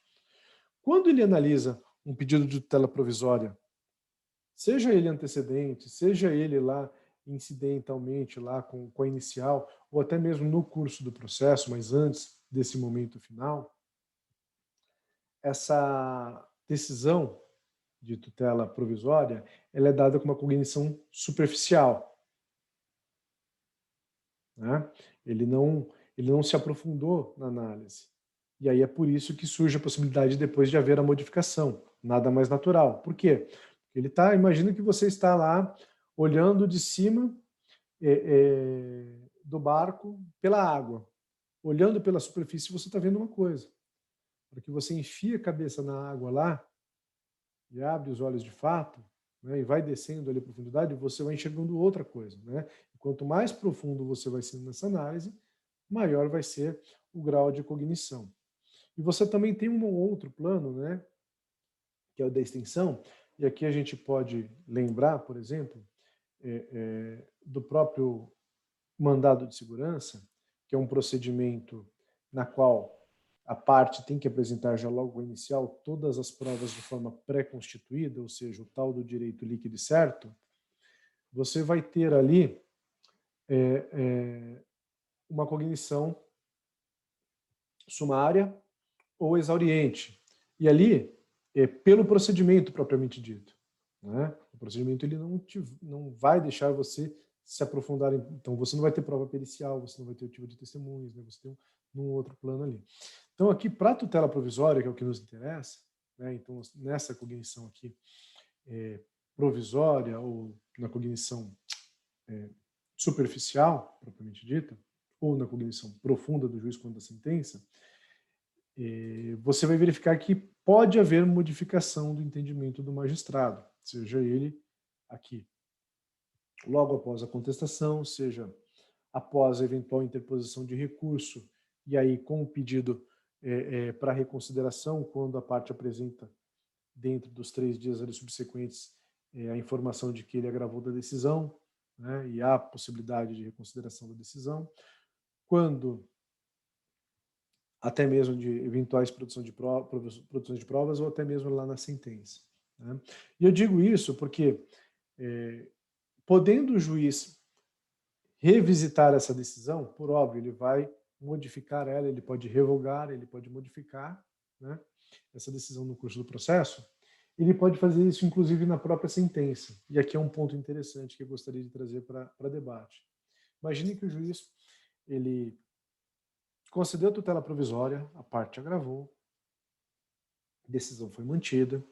Quando ele analisa um pedido de tutela provisória, seja ele antecedente, seja ele lá incidentalmente lá com a inicial, ou até mesmo no curso do processo, mas antes desse momento final, essa decisão de tutela provisória, ela é dada com uma cognição superficial, né? Ele não se aprofundou na análise. E aí é por isso que surge a possibilidade depois de haver a modificação. Nada mais natural. Por quê? Porque imagina que você está lá olhando de cima do barco pela água. Olhando pela superfície, você está vendo uma coisa. Porque você enfia a cabeça na água lá e abre os olhos de fato, né, e vai descendo ali a profundidade, você vai enxergando outra coisa, né? E quanto mais profundo você vai sendo nessa análise, maior vai ser o grau de cognição. E você também tem um outro plano, né, que é o da extensão, e aqui a gente pode lembrar, por exemplo, do próprio mandado de segurança, que é um procedimento na qual a parte tem que apresentar já logo inicial todas as provas de forma pré-constituída, ou seja, o tal do direito líquido e certo. Você vai ter ali uma cognição sumária ou exauriente. E ali, pelo procedimento propriamente dito, né? O procedimento ele não vai deixar você se aprofundar. Então, você não vai ter prova pericial, você não vai ter o tipo de testemunhas, né? Você tem um outro plano ali. Então, aqui, para a tutela provisória, que é o que nos interessa, né? Então, nessa cognição aqui provisória ou na cognição superficial, propriamente dita, ou na cognição profunda do juiz quanto à sentença, você vai verificar que pode haver modificação do entendimento do magistrado, seja ele aqui logo após a contestação, seja após a eventual interposição de recurso, e aí com o pedido para reconsideração, quando a parte apresenta, dentro dos 3 dias ali subsequentes, a informação de que ele agravou da decisão, né, e há possibilidade de reconsideração da decisão, quando até mesmo de eventuais produções de provas, ou até mesmo lá na sentença, né? E eu digo isso porque, podendo o juiz revisitar essa decisão, por óbvio, ele vai modificar ela, ele pode revogar, ele pode modificar, né, essa decisão no curso do processo, ele pode fazer isso inclusive na própria sentença. E aqui é um ponto interessante que eu gostaria de trazer para debate. Imagine que o juiz ele concedeu a tutela provisória, a parte agravou, a decisão foi mantida,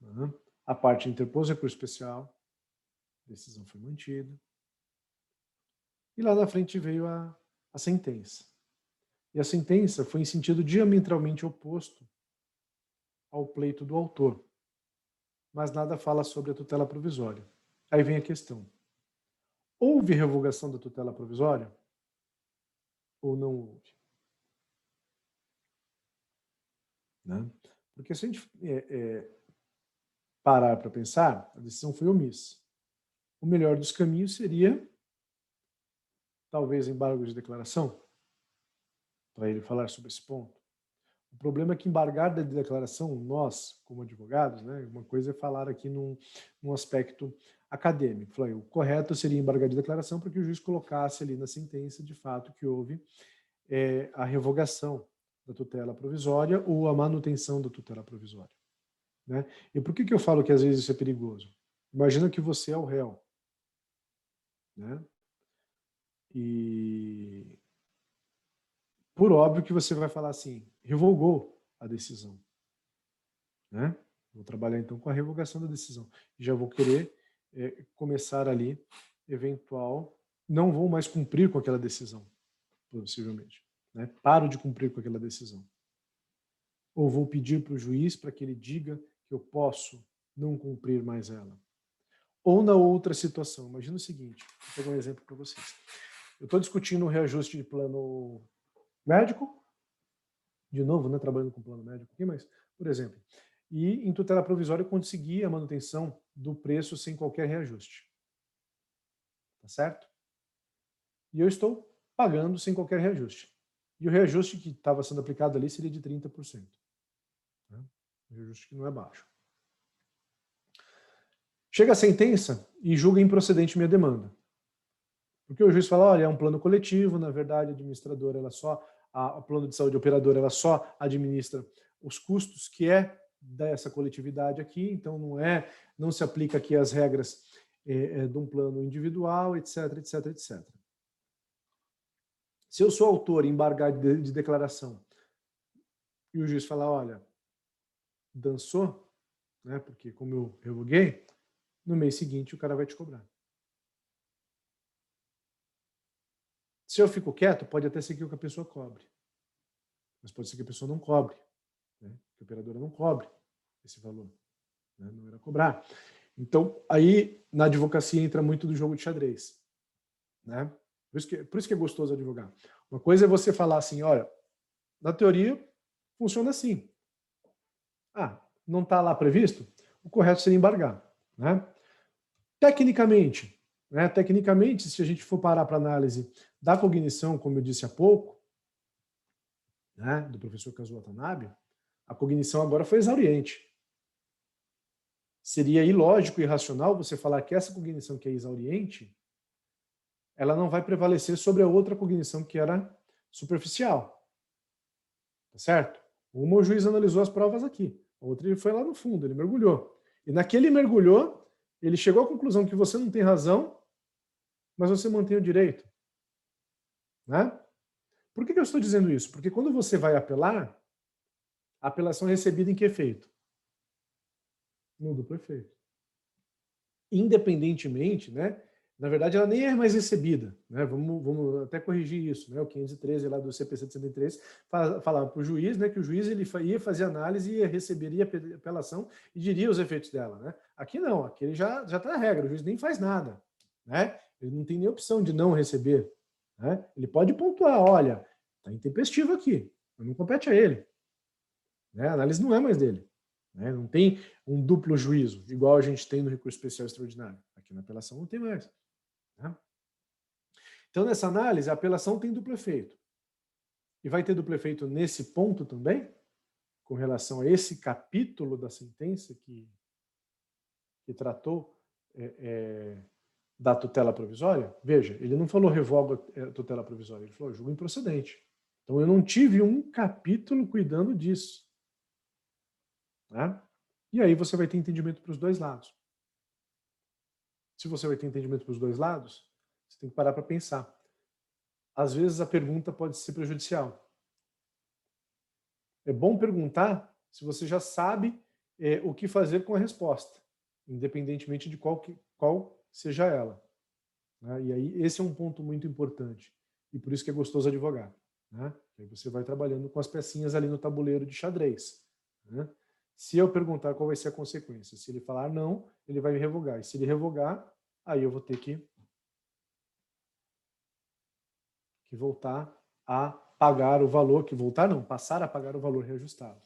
né, a parte interpôs recurso especial, a decisão foi mantida, e lá na frente veio a sentença. E a sentença foi em sentido diametralmente oposto ao pleito do autor. Mas nada fala sobre a tutela provisória. Aí vem a questão. Houve revogação da tutela provisória? Ou não houve? Né? Porque se a gente parar para pensar, a decisão foi omissa. O melhor dos caminhos seria talvez embargo de declaração, para ele falar sobre esse ponto. O problema é que embargar da declaração, nós, como advogados, né, uma coisa é falar aqui num aspecto acadêmico. O correto seria embargar de declaração para que o juiz colocasse ali na sentença, de fato, que houve a revogação da tutela provisória ou a manutenção da tutela provisória. Né? E por que eu falo que às vezes isso é perigoso? Imagina que você é o réu, né? E por óbvio que você vai falar assim, revogou a decisão, né? Vou trabalhar então com a revogação da decisão. Já vou querer começar ali, eventual, não vou mais cumprir com aquela decisão, possivelmente, né? Paro de cumprir com aquela decisão. Ou vou pedir para o juiz para que ele diga que eu posso não cumprir mais ela. Ou na outra situação, imagina o seguinte, vou pegar um exemplo para vocês. Eu estou discutindo um reajuste de plano médico, de novo, né, trabalhando com plano médio aqui, mas, por exemplo, e em tutela provisória eu consegui a manutenção do preço sem qualquer reajuste. Tá certo? E eu estou pagando sem qualquer reajuste. E o reajuste que estava sendo aplicado ali seria de 30%. Né? Um reajuste que não é baixo. Chega a sentença e julga improcedente minha demanda. Porque o juiz fala, olha, é um plano coletivo, na verdade a administradora, ela só, a plano de saúde operadora, ela só administra os custos que é dessa coletividade aqui, então não se aplica aqui as regras de um plano individual, etc, etc, etc. Se eu sou autor e embargar de declaração e o juiz falar, olha, dançou, né, porque como eu revoguei, no mês seguinte o cara vai te cobrar. Se eu fico quieto, pode até ser que a pessoa cobre. Mas pode ser que a pessoa não cobre. Né? Que a operadora não cobre esse valor. Né? Não irá cobrar. Então, aí, na advocacia, entra muito do jogo de xadrez. Né? Por isso que é gostoso advogar. Uma coisa é você falar assim, olha, na teoria, funciona assim. Ah, não está lá previsto? O correto seria embargar. Né? Tecnicamente, se a gente for parar para análise da cognição, como eu disse há pouco, né, do professor Kazuo Watanabe, a cognição agora foi exauriente. Seria ilógico e irracional você falar que essa cognição que é exauriente, ela não vai prevalecer sobre a outra cognição que era superficial. Tá certo? Uma, o juiz analisou as provas aqui. A outra, ele foi lá no fundo, ele mergulhou. E naquele mergulhou, ele chegou à conclusão que você não tem razão, mas você mantém o direito. Né? Por que eu estou dizendo isso? Porque quando você vai apelar, a apelação é recebida em que efeito? No duplo efeito. Independentemente, né? Na verdade, ela nem é mais recebida. Né? Vamos até corrigir isso. Né? O 513 lá do CPC de 73 falava para o juiz, né, que o juiz ele ia fazer análise e receberia a apelação e diria os efeitos dela. Né? Aqui não, aqui ele já está a regra, o juiz nem faz nada. Né? Ele não tem nem opção de não receber. Né? Ele pode pontuar, olha, está intempestivo aqui, mas não compete a ele. Né? A análise não é mais dele. Né? Não tem um duplo juízo, igual a gente tem no recurso especial extraordinário. Aqui na apelação não tem mais. Né? Então, nessa análise, a apelação tem duplo efeito. E vai ter duplo efeito nesse ponto também, com relação a esse capítulo da sentença que tratou da tutela provisória. Veja, ele não falou revoga a tutela provisória, ele falou julgo improcedente. Então, eu não tive um capítulo cuidando disso. Né? E aí você vai ter entendimento para os dois lados. Se você vai ter entendimento para os dois lados, você tem que parar para pensar. Às vezes a pergunta pode ser prejudicial. É bom perguntar se você já sabe o que fazer com a resposta, independentemente de qual seja ela. Né? E aí esse é um ponto muito importante. E por isso que é gostoso advogar. Né? Aí você vai trabalhando com as pecinhas ali no tabuleiro de xadrez. Né? Se eu perguntar qual vai ser a consequência, se ele falar não, ele vai me revogar. E se ele revogar, aí eu vou ter que voltar a pagar o valor, passar a pagar o valor reajustado.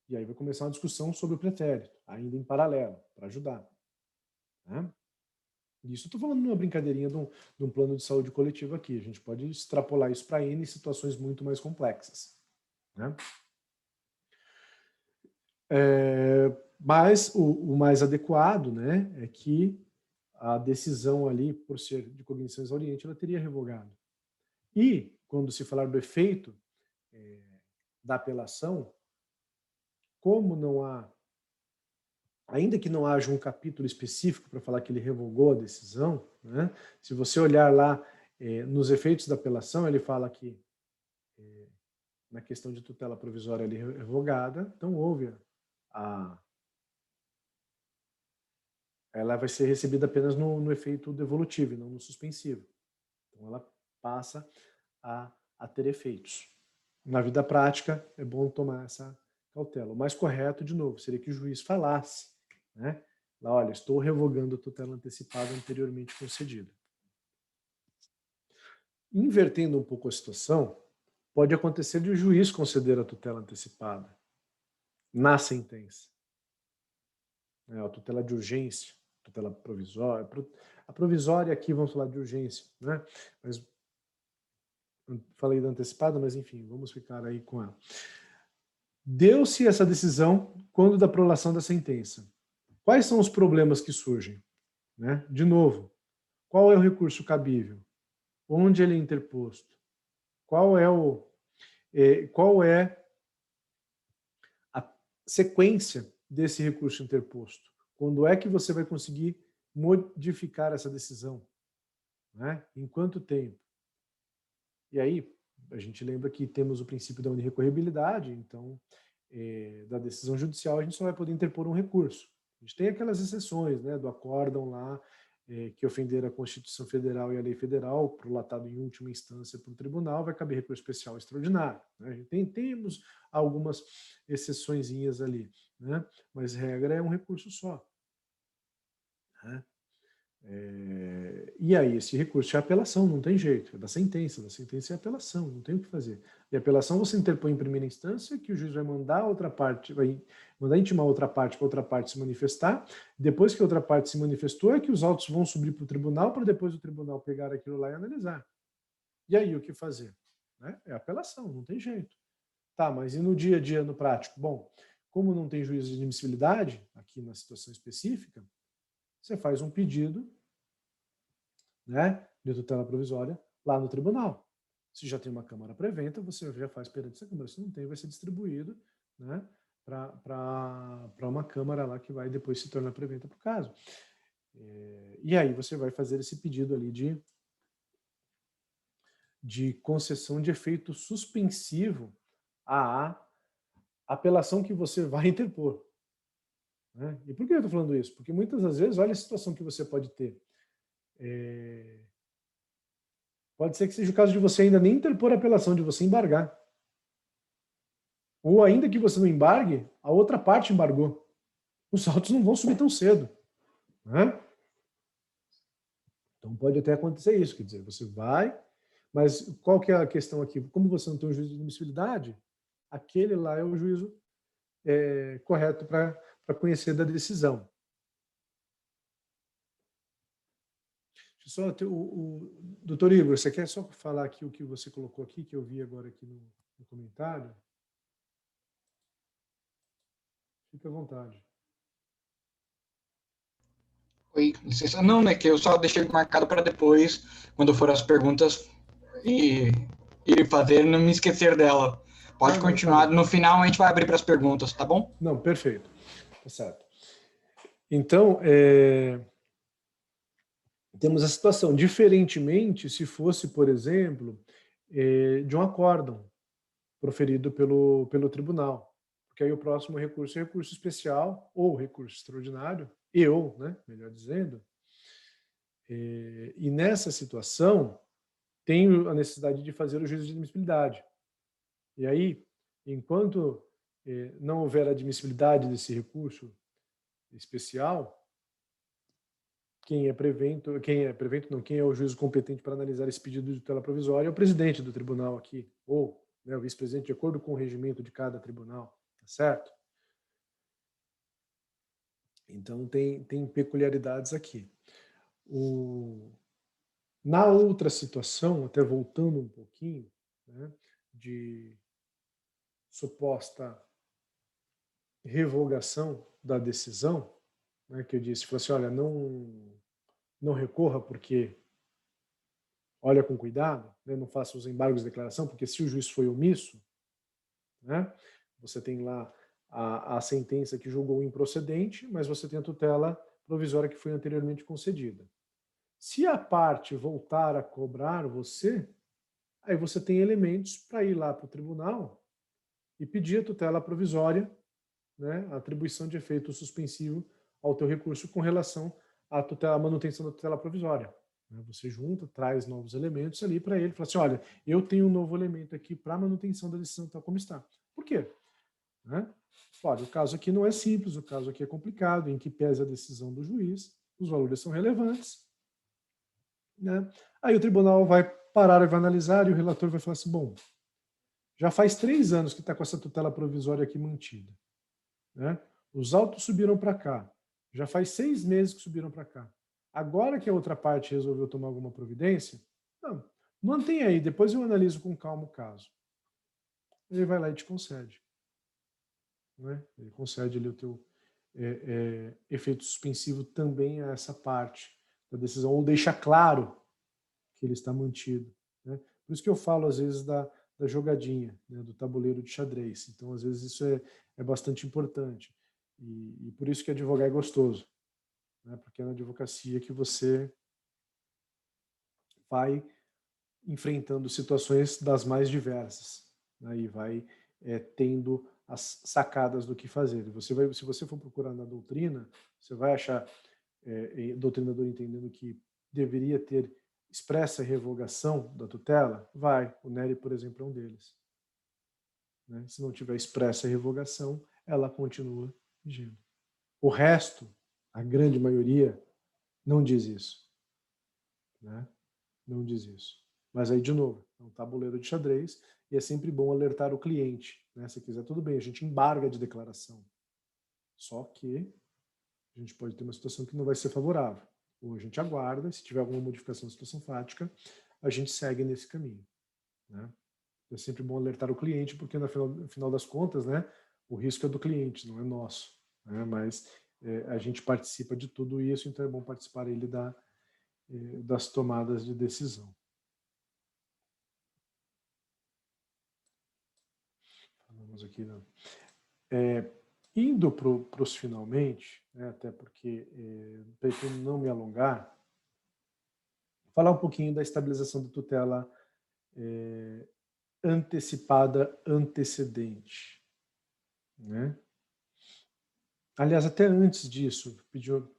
E aí vai começar uma discussão sobre o pretérito, ainda em paralelo, para ajudar. Né? Isso eu estou falando de uma brincadeirinha de um plano de saúde coletivo aqui. A gente pode extrapolar isso para N situações muito mais complexas. Né? Mas o mais adequado, né, é que a decisão ali, por ser de cognição exauriente, ela teria revogado. E, quando se falar do efeito da apelação, como não há, ainda que não haja um capítulo específico para falar que ele revogou a decisão, né, se você olhar lá nos efeitos da apelação, ele fala que na questão de tutela provisória ali revogada, então houve ela vai ser recebida apenas no efeito devolutivo, não no suspensivo. Então ela passa a ter efeitos. Na vida prática, é bom tomar essa cautela. O mais correto, de novo, seria que o juiz falasse, né? Lá, olha, estou revogando a tutela antecipada anteriormente concedida. Invertendo um pouco a situação, pode acontecer de o juiz conceder a tutela antecipada na sentença. A tutela de urgência, tutela provisória. A provisória aqui vamos falar de urgência, né? Mas falei da antecipada, mas enfim, vamos ficar aí com ela. Deu-se essa decisão quando da prolação da sentença. Quais são os problemas que surgem? Né? De novo, qual é o recurso cabível? Onde ele é interposto? Qual é a sequência desse recurso interposto? Quando é que você vai conseguir modificar essa decisão? Né? Em quanto tempo? E aí, a gente lembra que temos o princípio da unirrecorribilidade, então, da decisão judicial, a gente só vai poder interpor um recurso. A gente tem aquelas exceções, né, do acórdão lá, que ofender a Constituição Federal e a lei federal, prolatado em última instância para o tribunal, vai caber recurso especial extraordinário. Né? A gente temos algumas exceçõezinhas ali, né? Mas regra é um recurso só. Né? E aí, esse recurso é apelação, não tem jeito, é da sentença é apelação, não tem o que fazer. E apelação você interpõe em primeira instância, que o juiz vai mandar a outra parte, vai mandar intimar a outra parte para a outra parte se manifestar, depois que a outra parte se manifestou é que os autos vão subir para o tribunal, para depois o tribunal pegar aquilo lá e analisar. E aí, o que fazer? Né? É apelação, não tem jeito. Tá, mas e no dia a dia, no prático? Bom, como não tem juízo de admissibilidade, aqui na situação específica, você faz um pedido, né, de tutela provisória lá no tribunal. Se já tem uma câmara preventa, você já faz perante essa câmara. Se não tem, vai ser distribuído, né, para uma câmara lá que vai depois se tornar preventa para o caso. E aí você vai fazer esse pedido ali de concessão de efeito suspensivo à apelação que você vai interpor. Né? E por que eu estou falando isso? Porque muitas das vezes, olha a situação que você pode ter. Pode ser que seja o caso de você ainda nem interpor a apelação, de você embargar. Ou ainda que você não embargue, a outra parte embargou. Os autos não vão subir tão cedo. Né? Então pode até acontecer isso, quer dizer, você vai, mas qual que é a questão aqui? Como você não tem um juízo de admissibilidade, aquele lá é o juízo correto para conhecer da decisão. Só o doutor Igor, você quer só falar aqui o que você colocou aqui, que eu vi agora aqui no comentário? Fique à vontade. Oi, licença. Não, né, que eu só deixei marcado para depois, quando for as perguntas, e fazer, não me esquecer dela. Pode continuar, tá. No final a gente vai abrir para as perguntas, tá bom? Não, perfeito. Tá certo. Então, temos a situação, diferentemente se fosse, por exemplo, de um acórdão proferido pelo tribunal, porque aí o próximo recurso é recurso especial ou recurso extraordinário, né, melhor dizendo, e nessa situação tem a necessidade de fazer o juízo de admissibilidade. E aí, enquanto não houver admissibilidade desse recurso especial, quem é o juízo competente para analisar esse pedido de tutela provisória é o presidente do tribunal aqui, ou, né, o vice-presidente, de acordo com o regimento de cada tribunal, tá certo? Então, tem peculiaridades aqui. Na outra situação, até voltando um pouquinho, né, de suposta revogação da decisão, né, que eu disse, falou assim, olha, não recorra porque olha com cuidado, né, não faça os embargos de declaração, porque se o juiz foi omisso, né, você tem lá a sentença que julgou improcedente, mas você tem a tutela provisória que foi anteriormente concedida. Se a parte voltar a cobrar você, aí você tem elementos para ir lá para o tribunal e pedir a tutela provisória, né, a atribuição de efeito suspensivo ao teu recurso com relação à manutenção da tutela provisória. Você junta, traz novos elementos ali para ele, fala assim, olha, eu tenho um novo elemento aqui para a manutenção da decisão tal como está. Por quê? Né? Olha, o caso aqui não é simples, o caso aqui é complicado, em que pese a decisão do juiz, os valores são relevantes. Né? Aí o tribunal vai parar e vai analisar e o relator vai falar assim, bom, já faz 3 anos que está com essa tutela provisória aqui mantida, né? Os autos subiram para cá, já faz 6 meses que subiram para cá. Agora que a outra parte resolveu tomar alguma providência, não, mantém aí, depois eu analiso com calma o caso. Ele vai lá e te concede, né? Ele concede ali o teu efeito suspensivo também a essa parte da decisão, ou deixa claro que ele está mantido, né? Por isso que eu falo, às vezes, da jogadinha, né, do tabuleiro de xadrez. Então, às vezes, isso é bastante importante. E por isso que advogar é gostoso, né? Porque é na advocacia que você vai enfrentando situações das mais diversas, né? E vai tendo as sacadas do que fazer. Se você for procurar na doutrina, você vai achar doutrinador entendendo que deveria ter expressa revogação da tutela? Vai. O Nery, por exemplo, é um deles, né? Se não tiver expressa revogação, ela continua vigendo. O resto, a grande maioria, não diz isso, né? Não diz isso. Mas aí, de novo, é um tabuleiro de xadrez e é sempre bom alertar o cliente, né? Se quiser, tudo bem, a gente embarga de declaração. Só que a gente pode ter uma situação que não vai ser favorável. Ou a gente aguarda, se tiver alguma modificação da situação fática, a gente segue nesse caminho, né? É sempre bom alertar o cliente, porque no final das contas, né, o risco é do cliente, não é nosso, né? Mas a gente participa de tudo isso, então é bom participar ele das tomadas de decisão. Vamos aqui, né? Indo para os finalmente, né, até porque pretendo não me alongar, falar um pouquinho da estabilização da tutela antecipada antecedente, né? Aliás, até antes disso,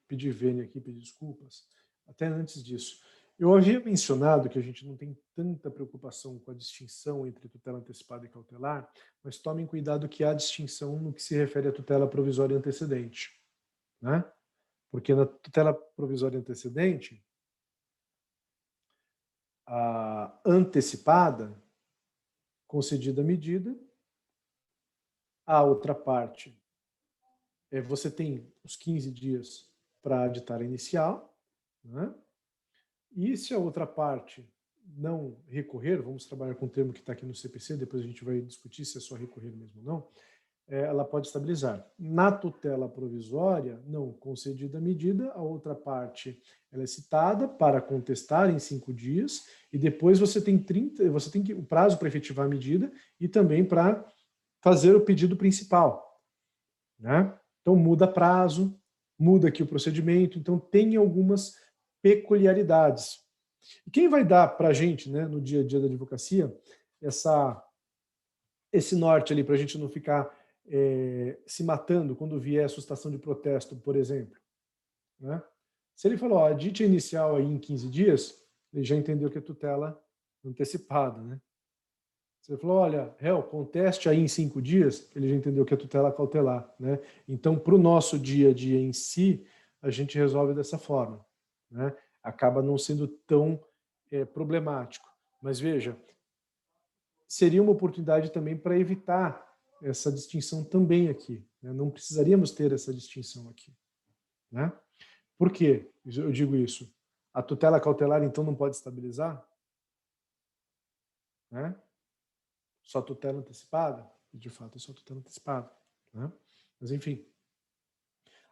pedi vênia aqui, pedi desculpas, até antes disso, eu havia mencionado que a gente não tem tanta preocupação com a distinção entre tutela antecipada e cautelar, mas tomem cuidado que há distinção no que se refere à tutela provisória antecedente, né? Porque na tutela provisória antecedente, a antecipada, concedida a medida, a outra parte, você tem os 15 dias para aditar a inicial, né? E se a outra parte não recorrer, vamos trabalhar com o termo que está aqui no CPC, depois a gente vai discutir se é só recorrer mesmo ou não, ela pode estabilizar. Na tutela provisória, não concedida a medida, a outra parte ela é citada para contestar em 5 dias, e depois você tem o prazo para efetivar a medida e também para fazer o pedido principal, né? Então muda prazo, muda aqui o procedimento, então tem algumas peculiaridades. E quem vai dar para a gente, né, no dia a dia da advocacia, esse norte ali, para a gente não ficar se matando quando vier a sustação de protesto, por exemplo, né? Se ele falou, a dita inicial aí em 15 dias, ele já entendeu que é tutela antecipada, né? Se ele falou, olha, réu, conteste aí em 5 dias, ele já entendeu que é tutela cautelar, né? Então, para o nosso dia a dia em si, a gente resolve dessa forma, né? Acaba não sendo tão problemático. Mas veja, seria uma oportunidade também para evitar essa distinção também aqui, né? Não precisaríamos ter essa distinção aqui, né? Por quê? Eu digo isso. A tutela cautelar, então, não pode estabilizar? Né? Só tutela antecipada? De fato, é só tutela antecipada, né? Mas, enfim.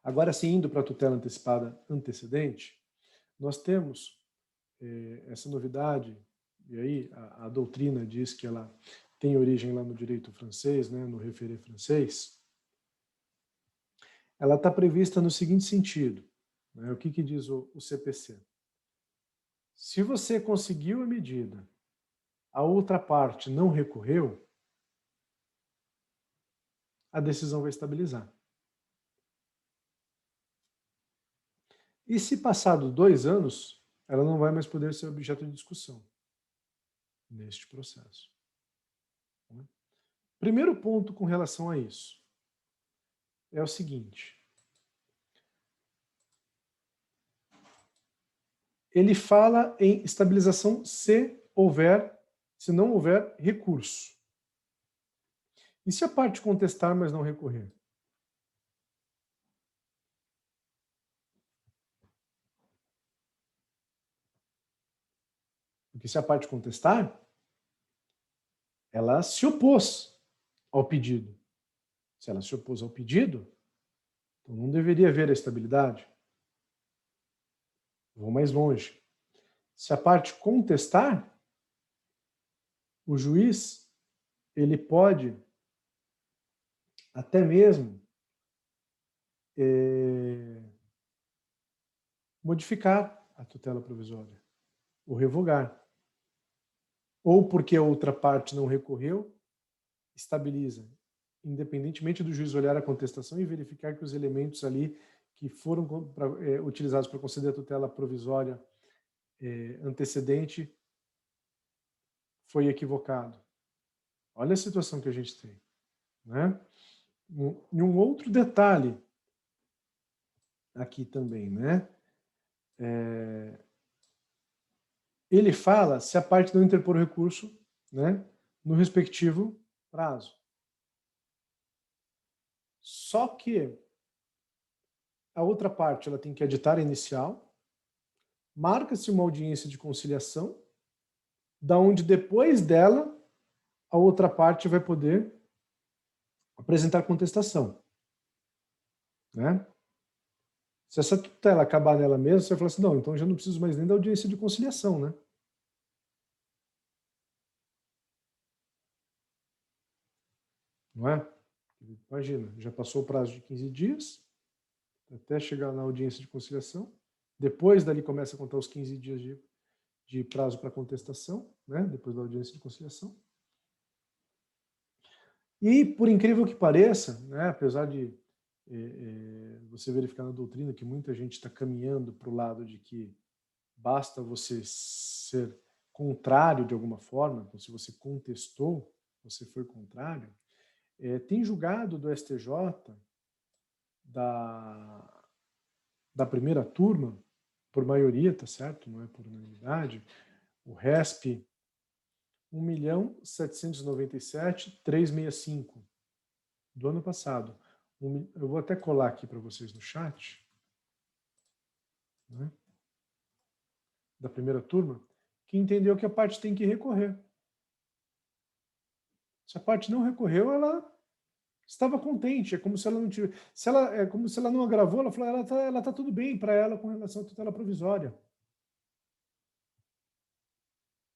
Agora, sim, indo para a tutela antecipada antecedente, nós temos essa novidade, e aí a doutrina diz que ela tem origem lá no direito francês, né, no référé francês. Ela está prevista no seguinte sentido, né, o que diz o CPC? Se você conseguiu a medida, a outra parte não recorreu, a decisão vai estabilizar. E se passado 2 anos, ela não vai mais poder ser objeto de discussão neste processo. Primeiro ponto com relação a isso é o seguinte. Ele fala em estabilização se não houver recurso. E se a parte contestar, mas não recorrer? Porque se a parte contestar, ela se opôs ao pedido. Se ela se opôs ao pedido, então não deveria haver a estabilidade. Vou mais longe. Se a parte contestar, o juiz, ele pode até mesmo modificar a tutela provisória, ou revogar. Ou porque a outra parte não recorreu, estabiliza, independentemente do juiz olhar a contestação e verificar que os elementos ali que foram utilizados para conceder a tutela provisória antecedente foi equivocado. Olha a situação que a gente tem, né? E um outro detalhe aqui também, né? Ele fala se a parte não interpor o recurso, né, no respectivo prazo. Só que a outra parte ela tem que aditar a inicial, marca-se uma audiência de conciliação, da onde depois dela a outra parte vai poder apresentar contestação, né? Se essa tutela acabar nela mesma, você vai falar assim, não, então eu já não preciso mais nem da audiência de conciliação, né? Não é? Imagina, já passou o prazo de 15 dias, até chegar na audiência de conciliação, depois dali começa a contar os 15 dias de prazo para contestação, né? Depois da audiência de conciliação. E, por incrível que pareça, né, apesar de você verificar na doutrina que muita gente está caminhando para o lado de que basta você ser contrário de alguma forma, então se você contestou, você foi contrário, tem julgado do STJ da primeira turma, por maioria, tá certo? Não é por unanimidade, o RESP 1.797.365 do ano passado. Eu vou até colar aqui para vocês no chat, né, da primeira turma, que entendeu que a parte tem que recorrer. Se a parte não recorreu, ela estava contente. É como se ela não tivesse. É como se ela não agravou, ela falou, ela tá tudo bem para ela com relação à tutela provisória.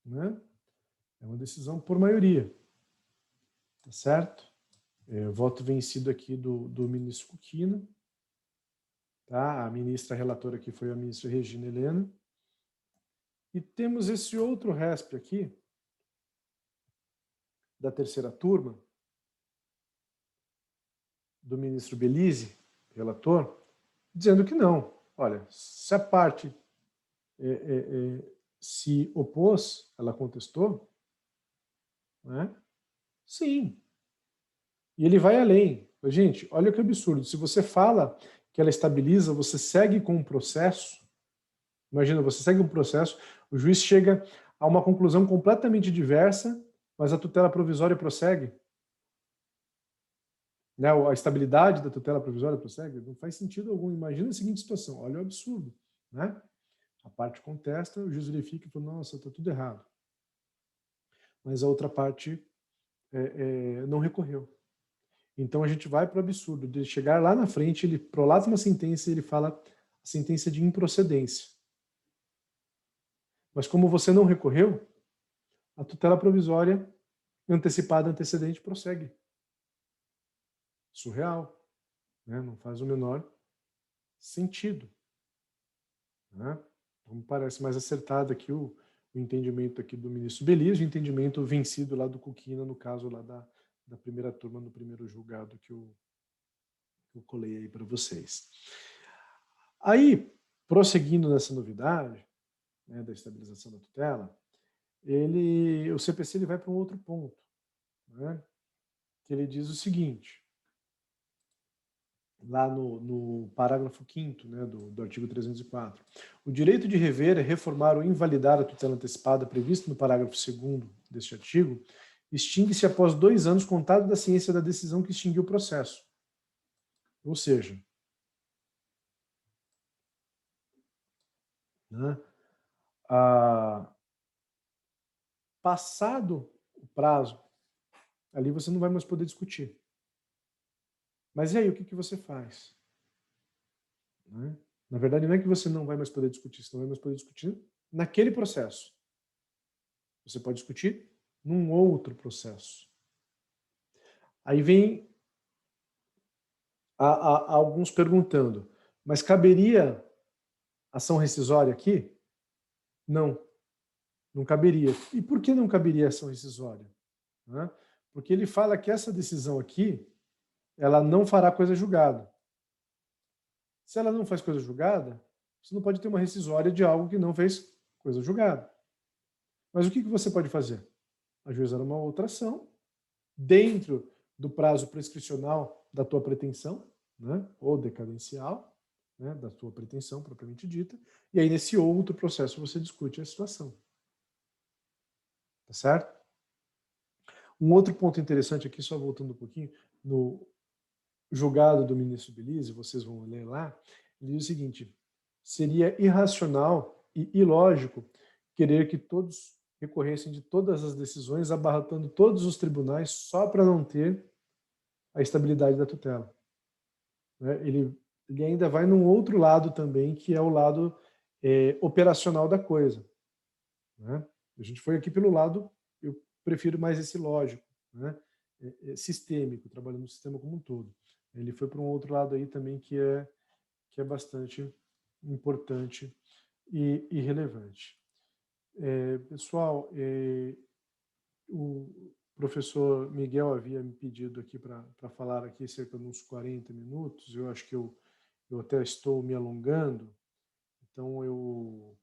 Né? É uma decisão por maioria. Tá certo? Voto vencido aqui do ministro Kukina. Tá? A ministra relatora aqui foi a ministra Regina Helena. E temos esse outro RESP aqui, da terceira turma, do ministro Belize, relator, dizendo que não. Olha, se a parte se opôs, ela contestou, né? Sim. E ele vai além. Gente, olha que absurdo. Se você fala que ela estabiliza, você segue com um processo, imagina, você segue um processo, o juiz chega a uma conclusão completamente diversa, mas a tutela provisória prossegue. Né, a estabilidade da tutela provisória prossegue? Não faz sentido algum. Imagina a seguinte situação, olha o absurdo. Né? A parte contesta, o juiz verifica e fala, nossa, está tudo errado. Mas a outra parte não recorreu. Então a gente vai para o absurdo de chegar lá na frente, ele prolata uma sentença e ele fala a sentença de improcedência. Mas como você não recorreu, a tutela provisória antecipada, antecedente, prossegue. Surreal. Né? Não faz o menor sentido. Né? Então me parece mais acertado aqui o entendimento aqui do ministro Belize, o entendimento vencido lá do Kukina, no caso lá da primeira turma, no primeiro julgado que eu colei aí para vocês. Aí, prosseguindo nessa novidade, né, da estabilização da tutela, o CPC ele vai para um outro ponto, né, que ele diz o seguinte, lá no parágrafo 5º, né, do artigo 304, o direito de rever, reformar ou invalidar a tutela antecipada prevista no parágrafo 2º deste artigo extingue-se após 2 anos contado da ciência da decisão que extinguiu o processo. Ou seja, né, passado o prazo, ali você não vai mais poder discutir. Mas e aí, o que você faz? Né? Na verdade, não é que você não vai mais poder discutir, você não vai mais poder discutir naquele processo. Você pode discutir num outro processo. Aí vem alguns perguntando, mas caberia ação rescisória aqui? Não, não caberia. E por que não caberia ação rescisória? Né? Porque ele fala que essa decisão aqui, ela não fará coisa julgada. Se ela não faz coisa julgada, você não pode ter uma rescisória de algo que não fez coisa julgada. Mas o que você pode fazer? Ajuizar uma outra ação dentro do prazo prescricional da tua pretensão, né, ou decadencial, né, da tua pretensão propriamente dita, e aí nesse outro processo você discute a situação. Tá certo? Um outro ponto interessante aqui, só voltando um pouquinho, no julgado do ministro Belize, vocês vão ler lá, ele diz o seguinte: seria irracional e ilógico querer que todos recorressem de todas as decisões, abarrotando todos os tribunais só para não ter a estabilidade da tutela. Ele ainda vai num outro lado também, que é o lado operacional da coisa. Né? A gente foi aqui pelo lado, eu prefiro mais esse lógico, né? Sistêmico, trabalhando no sistema como um todo. Ele foi para um outro lado aí também que é bastante importante e relevante. Pessoal, o professor Miguel havia me pedido aqui para falar aqui cerca de uns 40 minutos. Eu acho que eu até estou me alongando, então eu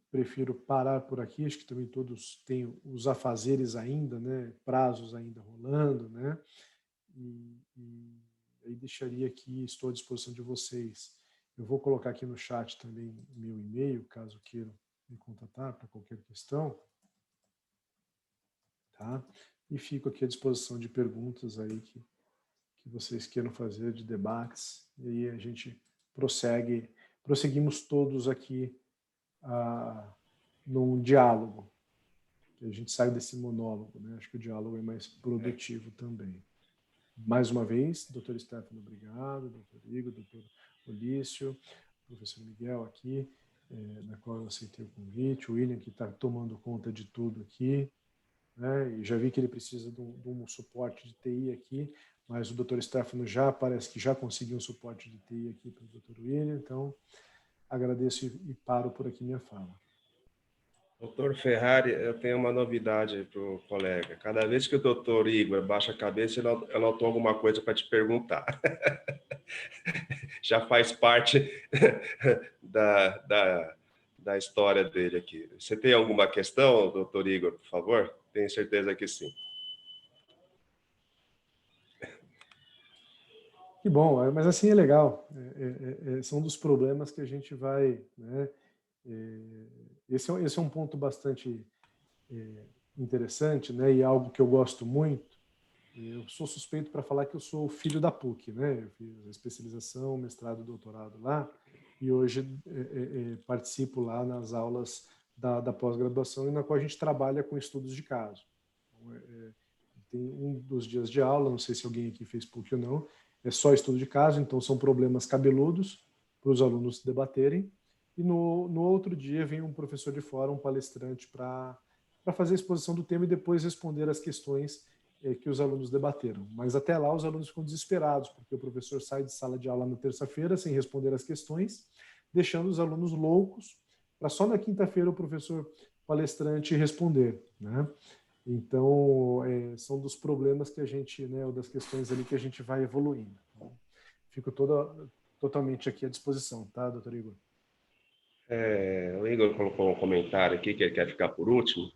prefiro parar por aqui. Acho que também todos têm os afazeres ainda, né? Prazos ainda rolando, né? E aí deixaria aqui, estou à disposição de vocês. Eu vou colocar aqui no chat também meu e-mail, caso queiram me contatar para qualquer questão. Tá? E fico aqui à disposição de perguntas aí que vocês queiram fazer, de debates, e aí a gente prosseguimos todos aqui num diálogo, que a gente sai desse monólogo, né? Acho que o diálogo é mais produtivo também. Mais uma vez, doutor Stefano, obrigado, doutor Igor, doutor Olício, professor Miguel aqui, na qual eu aceitei o convite, o William, que está tomando conta de tudo aqui, né? E já vi que ele precisa de um suporte de TI aqui, mas o doutor Stefano parece que já conseguiu um suporte de TI aqui para o doutor William, então agradeço e paro por aqui minha fala. Doutor Ferrari, eu tenho uma novidade para o colega. Cada vez que o doutor Igor baixa a cabeça, eu notou alguma coisa para te perguntar. Já faz parte da história dele aqui. Você tem alguma questão, doutor Igor, por favor? Tenho certeza que sim. Que bom, mas assim é legal. São dos problemas que a gente vai... Né, esse é um ponto bastante interessante, né, e algo que eu gosto muito. Eu sou suspeito para falar que eu sou filho da PUC, né? Eu fiz a especialização, mestrado, doutorado lá, e hoje participo lá nas aulas da pós-graduação, e na qual a gente trabalha com estudos de caso. Então, tem um dos dias de aula, não sei se alguém aqui fez PUC ou não, é só estudo de caso, então são problemas cabeludos para os alunos debaterem, e no outro dia vem um professor de fora, um palestrante, para fazer a exposição do tema e depois responder as questões que os alunos debateram. Mas até lá os alunos ficam desesperados, porque o professor sai de sala de aula na terça-feira sem responder as questões, deixando os alunos loucos para só na quinta-feira o professor palestrante responder, né? Então, são dos problemas que a gente, né, ou das questões ali que a gente vai evoluindo. Então, fico totalmente aqui à disposição, tá, doutor Igor? O Igor colocou um comentário aqui que ele quer ficar por último.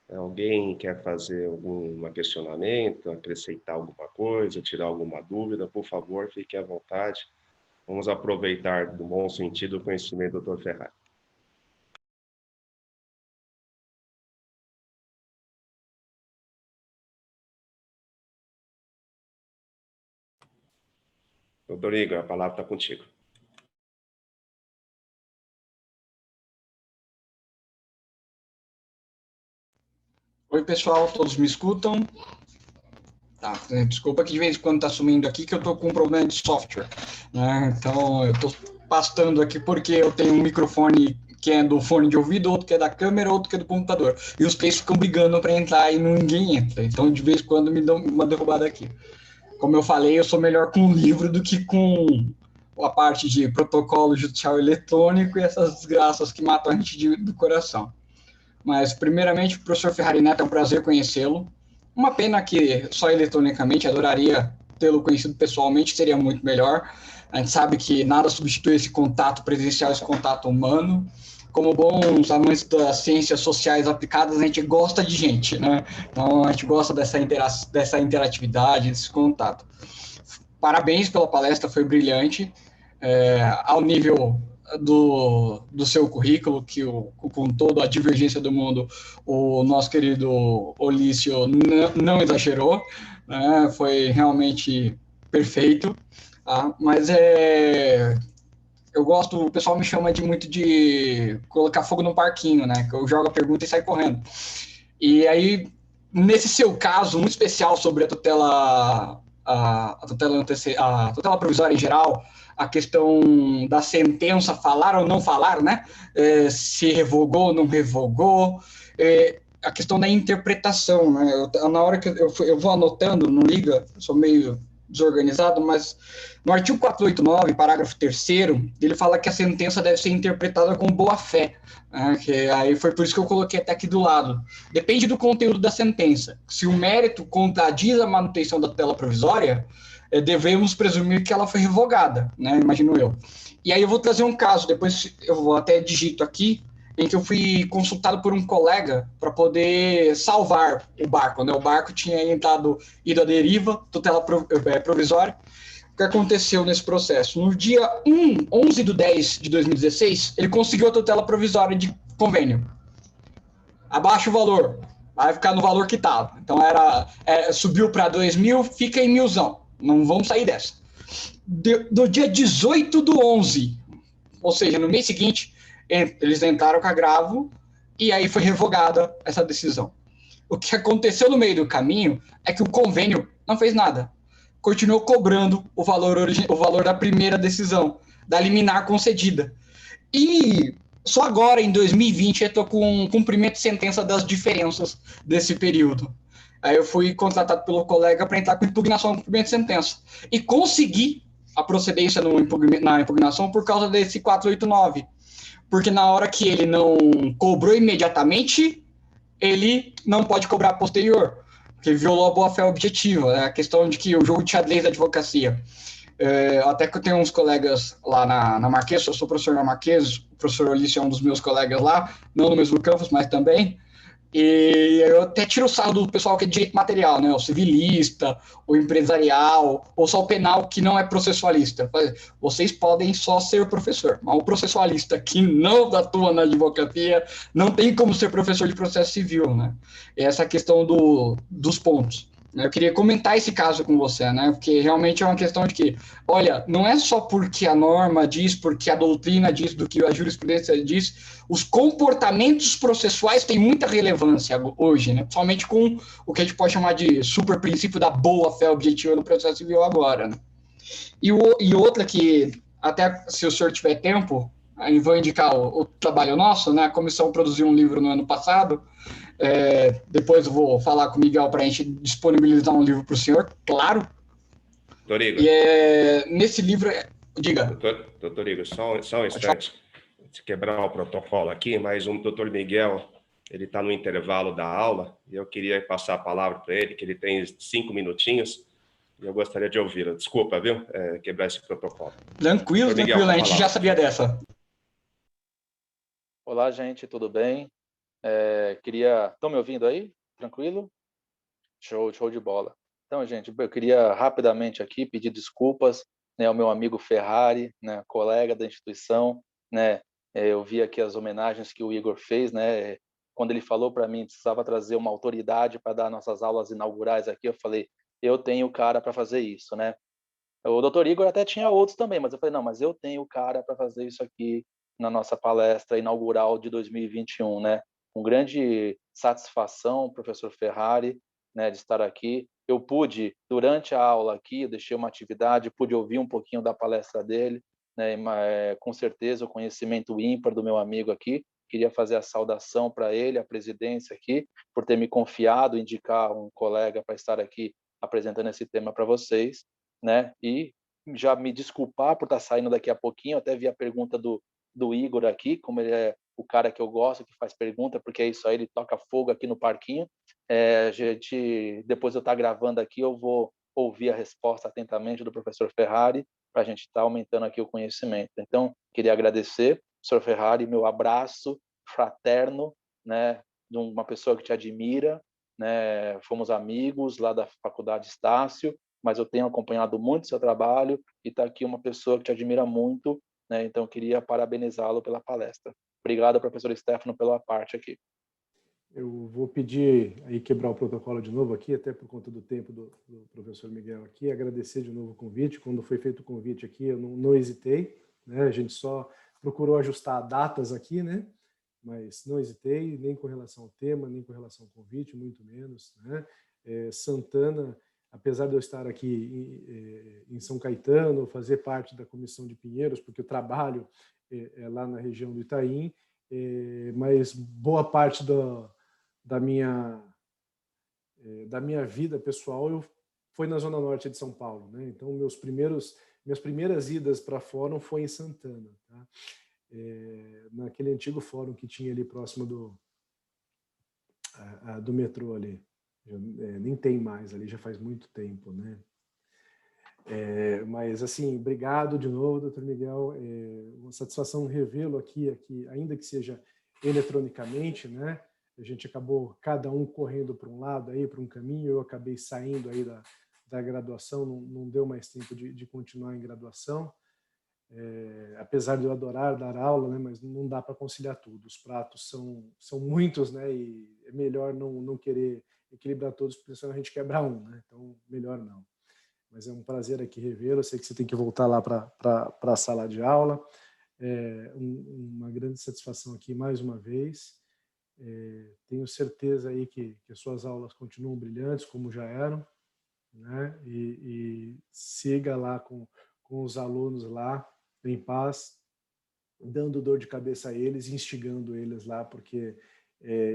Alguém quer fazer algum questionamento, acrescentar alguma coisa, tirar alguma dúvida, por favor, fique à vontade. Vamos aproveitar do bom sentido o conhecimento do Dr. Ferrari. Doutor Igor, a palavra está contigo. Oi, pessoal, todos me escutam? Tá, desculpa que de vez em quando está sumindo aqui, que eu estou com um problema de software, né? Então, eu estou pastando aqui porque eu tenho um microfone que é do fone de ouvido, outro que é da câmera, outro que é do computador. E os três ficam brigando para entrar e ninguém entra. Então, de vez em quando, me dão uma derrubada aqui. Como eu falei, eu sou melhor com o livro do que com a parte de protocolo judicial eletrônico e essas desgraças que matam a gente do coração. Mas, primeiramente, o professor Ferrari Neto, é um prazer conhecê-lo. Uma pena que só eletronicamente, adoraria tê-lo conhecido pessoalmente, seria muito melhor. A gente sabe que nada substitui esse contato presencial, esse contato humano. Como bons amantes das ciências sociais aplicadas, a gente gosta de gente, né? Então, a gente gosta dessa interatividade, desse contato. Parabéns pela palestra, foi brilhante. Ao nível do seu currículo, que com toda a divergência do mundo, o nosso querido Olício não exagerou, né? Foi realmente perfeito. Tá? Mas eu gosto, o pessoal me chama muito de colocar fogo no parquinho, né? Que eu jogo a pergunta e saio correndo. E aí, nesse seu caso, muito especial sobre a tutela, a tutela provisória em geral, a questão da sentença, falar ou não falar, né? Se revogou ou não revogou, a questão da interpretação, né? Na hora que eu vou anotando, não liga, eu sou meio desorganizado, mas no artigo 489, parágrafo 3º, ele fala que a sentença deve ser interpretada com boa-fé. Que aí foi por isso que eu coloquei até aqui do lado. Depende do conteúdo da sentença. Se o mérito contradiz a manutenção da tutela provisória, devemos presumir que ela foi revogada, né? Imagino eu. E aí eu vou trazer um caso, depois eu vou até digito aqui, em que eu fui consultado por um colega para poder salvar o barco, né? O barco tinha ido à deriva, tutela provisória. O que aconteceu nesse processo? No dia 11/10 de 2016, ele conseguiu a tutela provisória de convênio. Abaixa o valor, vai ficar no valor que estava. Então, subiu para 2.000, fica em 1.000. Não vamos sair dessa. Do dia 18/11, ou seja, no mês seguinte, eles entraram com agravo e aí foi revogada essa decisão. O que aconteceu no meio do caminho é que o convênio não fez nada. Continuou cobrando o valor da primeira decisão, da liminar concedida. E só agora, em 2020, eu estou com um cumprimento de sentença das diferenças desse período. Aí eu fui contratado pelo colega para entrar com impugnação no cumprimento de sentença. E consegui a procedência na impugnação por causa desse 489. Porque na hora que ele não cobrou imediatamente, ele não pode cobrar posterior, porque violou a boa-fé objetiva, a questão de que o jogo de xadrez da advocacia. Até que eu tenho uns colegas lá na Marquês, eu sou professor na Marquês, o professor Olício é um dos meus colegas lá, não no mesmo campus, mas também, e eu até tiro o sarro do pessoal que é de direito material, né? O civilista, o empresarial, ou só o penal que não é processualista. Vocês podem só ser professor, mas o processualista que não atua na advocacia não tem como ser professor de processo civil, né? Essa questão dos pontos. Eu queria comentar esse caso com você, né? Porque realmente é uma questão de que, olha, não é só porque a norma diz, porque a doutrina diz, do que a jurisprudência diz, os comportamentos processuais têm muita relevância hoje, né? Principalmente com o que a gente pode chamar de super princípio da boa-fé objetiva no processo civil agora, né? E outra que, até se o senhor tiver tempo, aí vou indicar o trabalho nosso, né? A comissão produziu um livro no ano passado. Depois eu vou falar com o Miguel para a gente disponibilizar um livro para o senhor, claro. Doutor Igor. E nesse livro, diga. Doutor Igor, só um instante. Se quebrar o protocolo aqui, mas o doutor Miguel, ele está no intervalo da aula, e eu queria passar a palavra para ele, que ele tem 5 minutinhos, e eu gostaria de ouvi-lo. Desculpa, viu? Quebrar esse protocolo. Tranquilo, Miguel, a gente já sabia dessa. Olá, gente, tudo bem? Estão me ouvindo aí? Tranquilo? Show de bola. Então, gente, eu queria rapidamente aqui pedir desculpas, né, ao meu amigo Ferrari, né, colega da instituição, né, eu vi aqui as homenagens que o Igor fez, né, quando ele falou para mim que precisava trazer uma autoridade para dar nossas aulas inaugurais aqui, eu falei, eu tenho cara para fazer isso, né. O doutor Igor até tinha outros também, mas eu falei, não, mas eu tenho o cara para fazer isso aqui na nossa palestra inaugural de 2021, né? Com grande satisfação, professor Ferrari, né, de estar aqui. Eu pude, durante a aula aqui, eu deixei uma atividade, pude ouvir um pouquinho da palestra dele, né? Com certeza o conhecimento ímpar do meu amigo aqui. Queria fazer a saudação para ele, a presidência aqui, por ter me confiado, indicar um colega para estar aqui apresentando esse tema para vocês, né? E já me desculpar por estar saindo daqui a pouquinho, eu até vi a pergunta do Igor aqui, como ele é o cara que eu gosto, que faz pergunta, porque é isso aí, ele toca fogo aqui no parquinho. Depois eu estar gravando aqui, eu vou ouvir a resposta atentamente do professor Ferrari, para a gente estar aumentando aqui o conhecimento. Então, queria agradecer, professor Ferrari, meu abraço fraterno, né, de uma pessoa que te admira, né, fomos amigos lá da Faculdade Estácio, mas eu tenho acompanhado muito o seu trabalho e está aqui uma pessoa que te admira muito, né, então eu queria parabenizá-lo pela palestra. Obrigado, professor Stefano, pela parte aqui. Eu vou pedir aí quebrar o protocolo de novo aqui, até por conta do tempo do professor Miguel aqui, agradecer de novo o convite. Quando foi feito o convite aqui, eu não hesitei, né? A gente só procurou ajustar datas aqui, né? Mas não hesitei, nem com relação ao tema, nem com relação ao convite, muito menos, né? Santana, apesar de eu estar aqui em São Caetano, fazer parte da comissão de Pinheiros, porque eu trabalho lá na região do Itaim, mas boa parte da minha vida pessoal foi na Zona Norte de São Paulo, né? Então, minhas primeiras idas para fórum foi em Santana, tá? Naquele antigo fórum que tinha ali próximo do metrô ali. Nem tem mais ali, já faz muito tempo, né? Mas, assim, obrigado de novo, doutor Miguel. Uma satisfação revê-lo aqui, ainda que seja eletronicamente, né? A gente acabou cada um correndo para um lado, aí para um caminho, eu acabei saindo aí da graduação, não deu mais tempo de continuar em graduação, apesar de eu adorar dar aula, né? Mas não dá para conciliar tudo, os pratos são muitos, né? E é melhor não querer equilibrar todos, porque senão a gente quebra um, né? Então, melhor não. Mas é um prazer aqui revê-lo. Eu sei que você tem que voltar lá para a sala de aula. Uma grande satisfação aqui mais uma vez. Tenho certeza aí que as suas aulas continuam brilhantes, como já eram, né? E siga lá com os alunos lá, em paz, dando dor de cabeça a eles, instigando eles lá, porque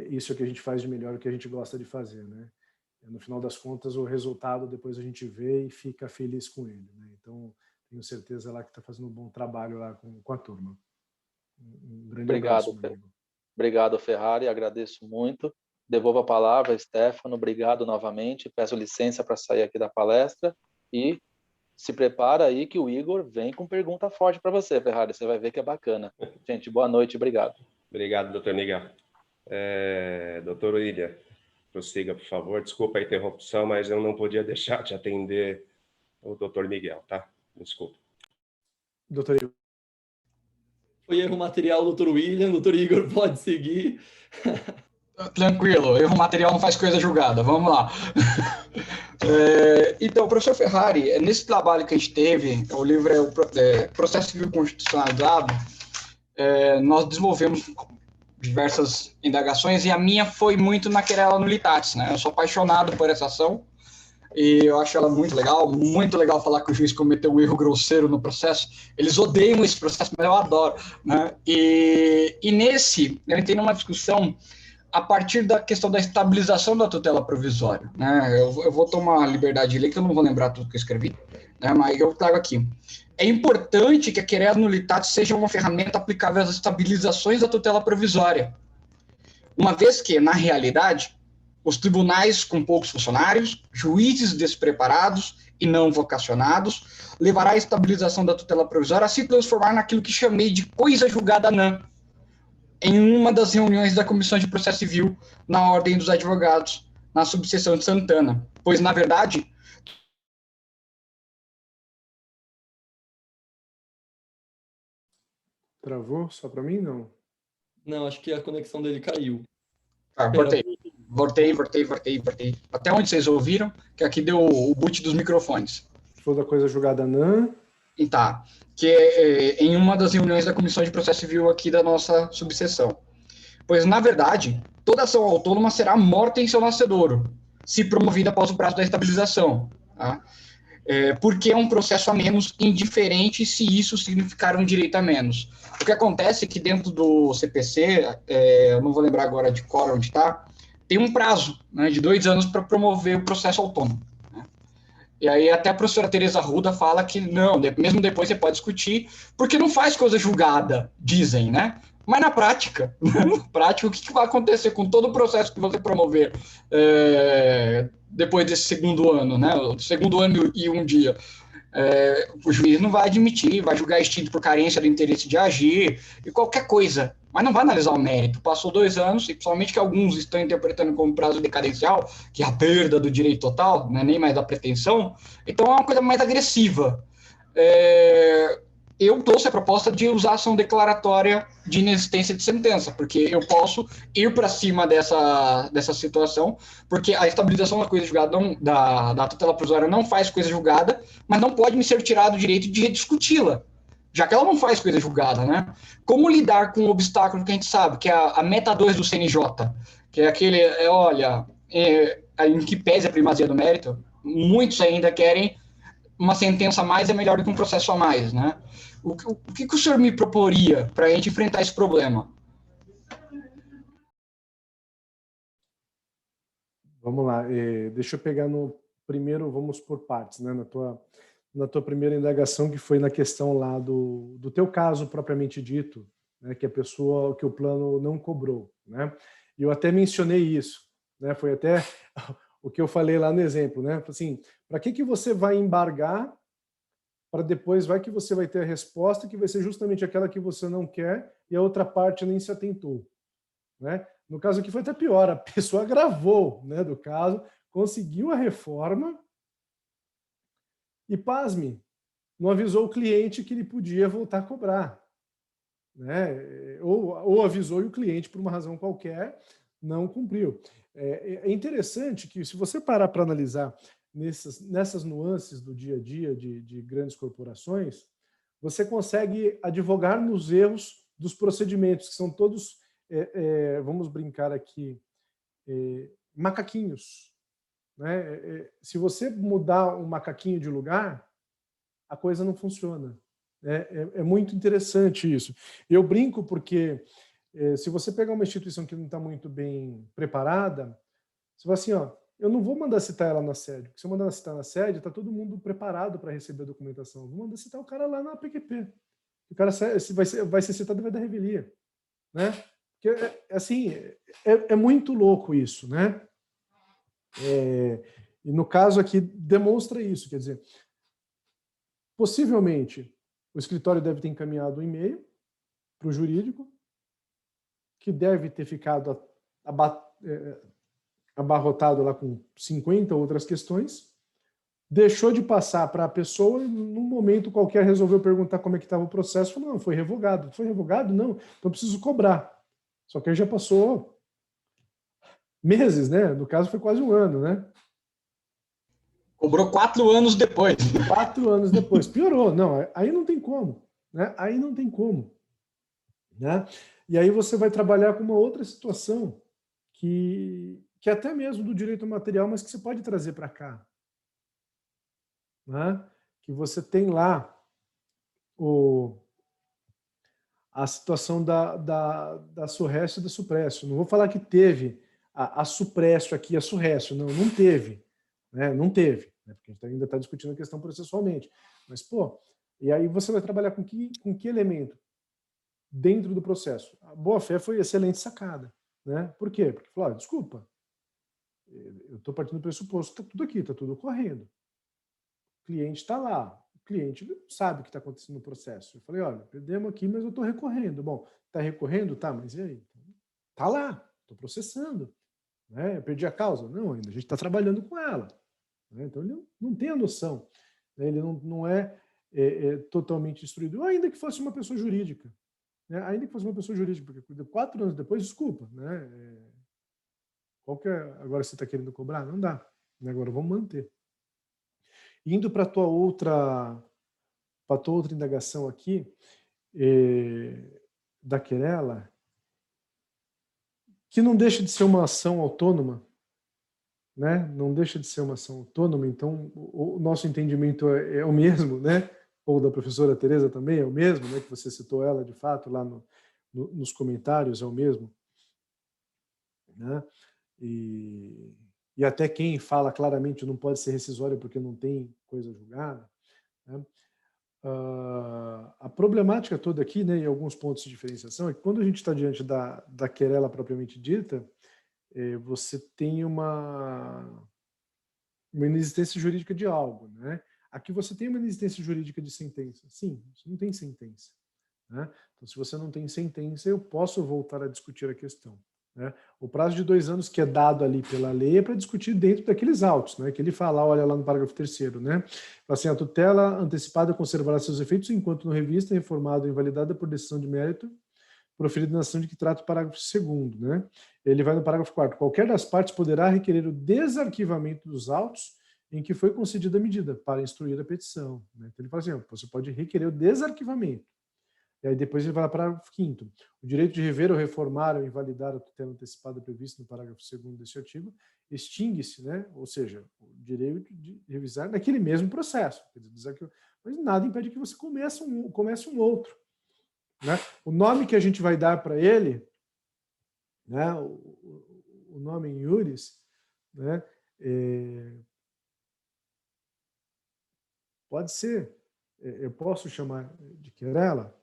isso é o que a gente faz de melhor, o que a gente gosta de fazer, né? No final das contas, o resultado depois a gente vê e fica feliz com ele, né? Então, tenho certeza lá que está fazendo um bom trabalho lá com a turma. Um grande abraço, meu amigo. Obrigado, Ferrari, agradeço muito. Devolvo a palavra, Stefano, obrigado novamente. Peço licença para sair aqui da palestra e se prepara aí que o Igor vem com pergunta forte para você, Ferrari. Você vai ver que é bacana. Gente, boa noite, obrigado. Obrigado, doutor Miguel. Doutor William, prossiga, por favor. Desculpa a interrupção, mas eu não podia deixar de atender o doutor Miguel, tá? Desculpa. Doutor Igor. Foi erro material, doutor William. Doutor Igor, pode seguir. Tranquilo, erro material não faz coisa julgada. Vamos lá. Então, professor Ferrari, nesse trabalho que a gente teve, o livro é o Processo Civil Constitucionalizado, nós desenvolvemos diversas indagações, e a minha foi muito na querela nulitatis, né? Eu sou apaixonado por essa ação, e eu acho ela muito legal falar que o juiz cometeu um erro grosseiro no processo. Eles odeiam esse processo, mas eu adoro, né? E nesse, eu entrei numa discussão a partir da questão da estabilização da tutela provisória, né? Eu vou tomar a liberdade de ler, que eu não vou lembrar tudo que eu escrevi, né? Mas eu trago aqui. É importante que a querela nulitatis seja uma ferramenta aplicável às estabilizações da tutela provisória, uma vez que, na realidade, os tribunais com poucos funcionários, juízes despreparados e não vocacionados, levará a estabilização da tutela provisória a se transformar naquilo que chamei de coisa julgada anã, em uma das reuniões da Comissão de Processo Civil na Ordem dos Advogados, na subseção de Santana, pois, na verdade, Travou? Só para mim, não? Não, acho que a conexão dele caiu. Voltei. Até onde vocês ouviram, que aqui deu o boot dos microfones. for da coisa julgada não. E tá. Que é em uma das reuniões da Comissão de Processo Civil aqui da nossa subseção. Pois, na verdade, toda ação autônoma será morta em seu nascedouro, se promovida após o prazo da estabilização. Tá? Porque é um processo a menos, indiferente se isso significar um direito a menos. O que acontece é que dentro do CPC, eu não vou lembrar agora de cor onde está, tem um prazo, né, de 2 anos para promover o processo autônomo. Né? E aí até a professora Tereza Arruda fala que não, mesmo depois você pode discutir, porque não faz coisa julgada, dizem, né? Mas na prática, o que vai acontecer com todo o processo que você promover depois desse segundo ano, né? O segundo ano e um dia? O juiz não vai admitir, vai julgar extinto por carência do interesse de agir e qualquer coisa, mas não vai analisar o mérito. Passou 2 anos, e principalmente que alguns estão interpretando como prazo decadencial, que é a perda do direito total, não é nem mais da pretensão, então é uma coisa mais agressiva. Eu trouxe a proposta de usar ação declaratória de inexistência de sentença, porque eu posso ir para cima dessa situação, porque a estabilização da coisa julgada, da tutela provisória não faz coisa julgada, mas não pode me ser tirado o direito de rediscuti-la, já que ela não faz coisa julgada, né? Como lidar com o obstáculo que a gente sabe, que é a meta 2 do CNJ, que é aquele, em que pese a primazia do mérito, muitos ainda querem uma sentença a mais é melhor do que um processo a mais, né? O que o senhor me proporia para a gente enfrentar esse problema? Vamos lá, deixa eu pegar no primeiro, vamos por partes, né? Na tua primeira indagação, que foi na questão lá do teu caso propriamente dito, né? Que o plano não cobrou, né? E eu até mencionei isso, né? Foi até o que eu falei lá no exemplo, né? Assim, para que você vai embargar para depois vai que você vai ter a resposta que vai ser justamente aquela que você não quer e a outra parte nem se atentou, né? No caso aqui foi até pior, a pessoa gravou, né, do caso, conseguiu a reforma e, pasme, não avisou o cliente que ele podia voltar a cobrar, né? Ou avisou e o cliente, por uma razão qualquer, não cumpriu. É interessante que, se você parar para analisar nessas nuances do dia a dia de grandes corporações, você consegue advogar nos erros dos procedimentos, que são todos, vamos brincar aqui, macaquinhos, né? Se você mudar um macaquinho de lugar, a coisa não funciona. É muito interessante isso. Eu brinco porque, se você pegar uma instituição que não está muito bem preparada, você fala assim, ó, eu não vou mandar citar ela na sede, porque se eu mandar citar na sede, está todo mundo preparado para receber a documentação. Eu vou mandar citar o cara lá na PQP. O cara vai ser citado e vai dar revelia, né? Porque, assim, é muito louco isso, né? E no caso aqui demonstra isso, quer dizer, possivelmente o escritório deve ter encaminhado um e-mail para o jurídico, que deve ter ficado abarrotado lá com 50 outras questões, deixou de passar para a pessoa, num momento qualquer resolveu perguntar como é que estava o processo, falou, não, foi revogado. Foi revogado? Não, então preciso cobrar. Só que aí já passou meses, né? No caso foi quase 1 ano, né? Cobrou 4 anos depois. 4 anos depois. Piorou. Não, aí não tem como, né? Aí não tem como, né? E aí você vai trabalhar com uma outra situação que até mesmo do direito material, mas que você pode trazer para cá, né? Que você tem lá a situação da surrécio e da supresso. Não vou falar que teve a supresso aqui, a surrécio. Não teve, né? Não teve, né? Porque a gente ainda está discutindo a questão processualmente. Mas, pô, e aí você vai trabalhar com que elemento dentro do processo? A boa-fé foi excelente sacada, né? Por quê? Porque falou, desculpa, eu estou partindo do pressuposto que está tudo aqui, está tudo correndo. O cliente está lá, o cliente sabe o que está acontecendo no processo. Eu falei, olha, perdemos aqui, mas eu estou recorrendo. Bom, está recorrendo? Tá, mas e aí? Está lá, estou processando. Né? Eu perdi a causa? Não, ainda a gente está trabalhando com ela. Né? Então ele não tem a noção. Né? Ele não é totalmente instruído, ainda que fosse uma pessoa jurídica. Né? Ainda que fosse uma pessoa jurídica, porque 4 anos depois, desculpa, né? Agora você está querendo cobrar? Não dá. Agora vamos manter. Indo para a tua outra indagação aqui, da querela, que não deixa de ser uma ação autônoma, né? Não deixa de ser uma ação autônoma, então o nosso entendimento é o mesmo, né? Ou da professora Tereza também é o mesmo, né? Que você citou ela, de fato, lá nos comentários, é o mesmo, né? E até quem fala claramente não pode ser rescisório porque não tem coisa julgada, né? A problemática toda aqui, né, e alguns pontos de diferenciação, é que quando a gente está diante da querela propriamente dita, você tem uma inexistência jurídica de algo, né? Aqui você tem uma inexistência jurídica de sentença. Sim, você não tem sentença, né? Então, se você não tem sentença, eu posso voltar a discutir a questão, né? O prazo de 2 anos que é dado ali pela lei é para discutir dentro daqueles autos, né? Que ele fala, olha lá no parágrafo 3º, né? Fala assim, a tutela antecipada conservará seus efeitos enquanto não revista, reformada ou invalidada por decisão de mérito proferida na ação de que trata o parágrafo 2º, né? Ele vai no parágrafo 4º. Qualquer das partes poderá requerer o desarquivamento dos autos em que foi concedida a medida para instruir a petição, né? Então ele fala assim, você pode requerer o desarquivamento. E aí depois ele vai para o parágrafo 5º. O direito de rever ou reformar ou invalidar a tutela antecipada prevista no parágrafo 2º deste artigo extingue-se, né? Ou seja, o direito de revisar naquele mesmo processo. Mas nada impede que você comece um outro, né? O nome que a gente vai dar para ele, né? O nome em iuris, né? Pode ser, eu posso chamar de querela,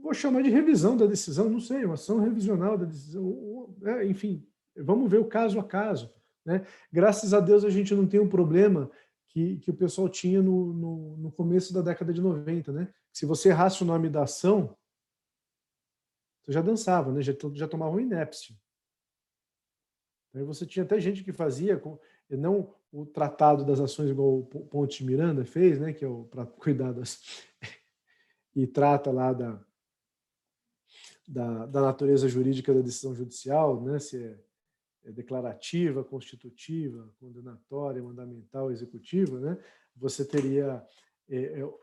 vou chamar de revisão da decisão, não sei, uma ação revisional da decisão, enfim, vamos ver o caso a caso, né? Graças a Deus a gente não tem um problema que o pessoal tinha no começo da década de 90, né? Se você errasse o nome da ação, você já dançava, né? Já tomava um inépcio. Aí você tinha até gente que fazia, não o tratado das ações igual o Ponte de Miranda fez, né? Que é para cuidar e trata lá da natureza jurídica da decisão judicial, né? Se é declarativa, constitutiva, condenatória, mandamental, executiva, né? Você teria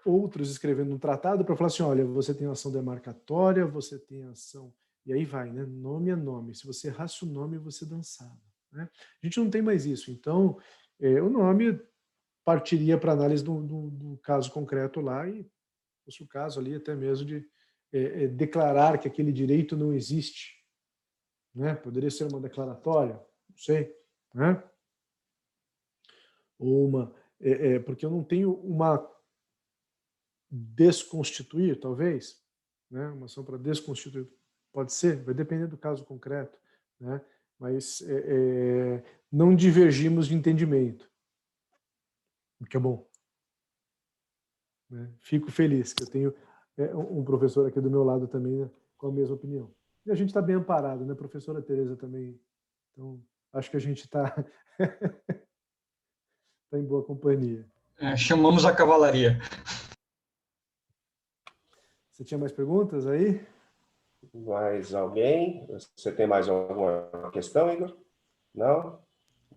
outros escrevendo um tratado para falar assim, olha, você tem ação demarcatória, você tem ação... E aí vai, né? Nome é nome. Se você errasse o nome, você dançava, né? A gente não tem mais isso. Então, o nome partiria para análise do caso concreto lá e, fosse o caso ali até mesmo de declarar que aquele direito não existe, né? Poderia ser uma declaratória, não sei, né? Ou uma... porque eu não tenho uma desconstituir, talvez, né? Uma ação para desconstituir, pode ser, vai depender do caso concreto, né? Mas não divergimos de entendimento, o que é bom, né? Fico feliz que eu tenho um professor aqui do meu lado também, né, com a mesma opinião. E a gente está bem amparado, né? Professora Tereza também. Então, acho que a gente está tá em boa companhia. Chamamos a cavalaria. Você tinha mais perguntas aí? Mais alguém? Você tem mais alguma questão, Igor? Não?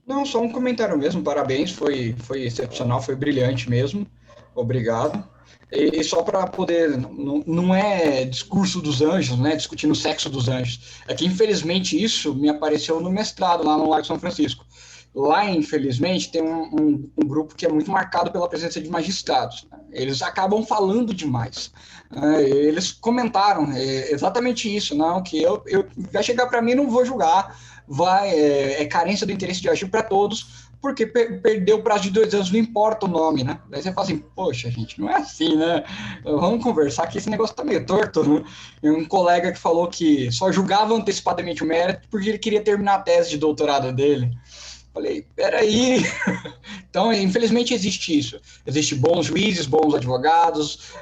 Não, só um comentário mesmo. Parabéns, foi excepcional, foi brilhante mesmo. Obrigado. E só para poder, não é discurso dos anjos, né, discutindo o sexo dos anjos. É que, infelizmente, isso me apareceu no mestrado, lá no Largo São Francisco. Lá, infelizmente, tem um grupo que é muito marcado pela presença de magistrados. Eles acabam falando demais. Eles comentaram exatamente isso, não, que eu vai chegar para mim, não vou julgar, é carência do interesse de agir para todos, porque perdeu o prazo de 2 anos, não importa o nome, né? Daí você fala assim, poxa, gente, não é assim, né? Vamos conversar que esse negócio tá meio torto, né? Um colega que falou que só julgava antecipadamente o mérito porque ele queria terminar a tese de doutorado dele. Falei, peraí. Então, infelizmente, existe isso. Existem bons juízes, bons advogados,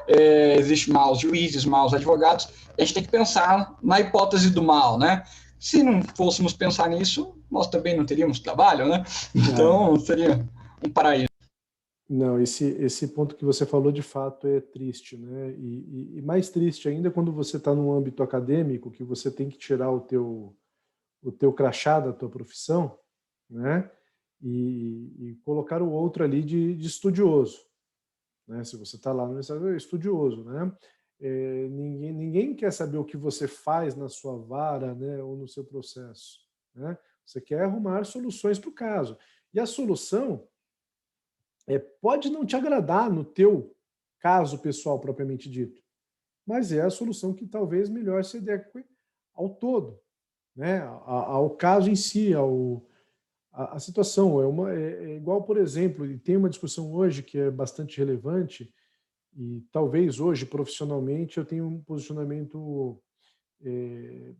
existe maus juízes, maus advogados. A gente tem que pensar na hipótese do mal, né? Se não fôssemos pensar nisso, nós também não teríamos trabalho, né? Então, seria um paraíso. Não, esse ponto que você falou, de fato, é triste, né? E mais triste ainda quando você está num âmbito acadêmico, que você tem que tirar o teu crachá da tua profissão, né? e colocar o outro ali de estudioso. Né? Se você está lá no universidade, é estudioso. Né? Ninguém quer saber o que você faz na sua vara, né, ou no seu processo. Né? Você quer arrumar soluções para o caso. E a solução pode não te agradar no teu caso pessoal propriamente dito, mas é a solução que talvez melhor se adeque ao todo, né? ao caso em si, a situação. É igual, por exemplo, e tem uma discussão hoje que é bastante relevante, e talvez hoje, profissionalmente, eu tenha um posicionamento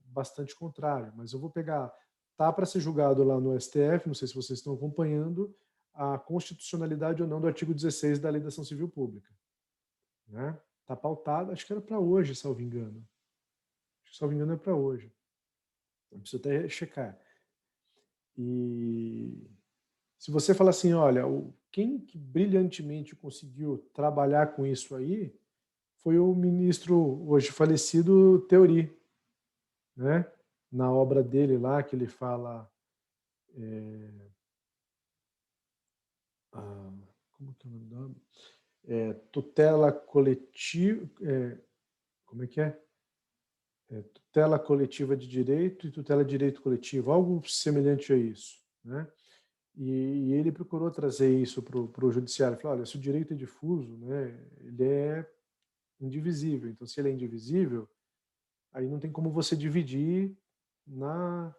bastante contrário, mas eu vou pegar, tá para ser julgado lá no STF, não sei se vocês estão acompanhando, a constitucionalidade ou não do artigo 16 da Lei da Ação Civil Pública. Né? Está pautado, acho que era para hoje, salvo engano. Acho que, salvo engano, é para hoje. Eu preciso até checar. E se você falar assim, olha, quem que brilhantemente conseguiu trabalhar com isso aí foi o ministro hoje falecido Theory, né? Na obra dele lá, que ele fala... como que é o nome? Tutela coletiva... como é que é? Tutela coletiva de direito e tutela de direito coletivo, algo semelhante a isso, né? E ele procurou trazer isso para o judiciário. Falou, olha, se o direito é difuso, né, ele é indivisível. Então, se ele é indivisível, aí não tem como você dividir na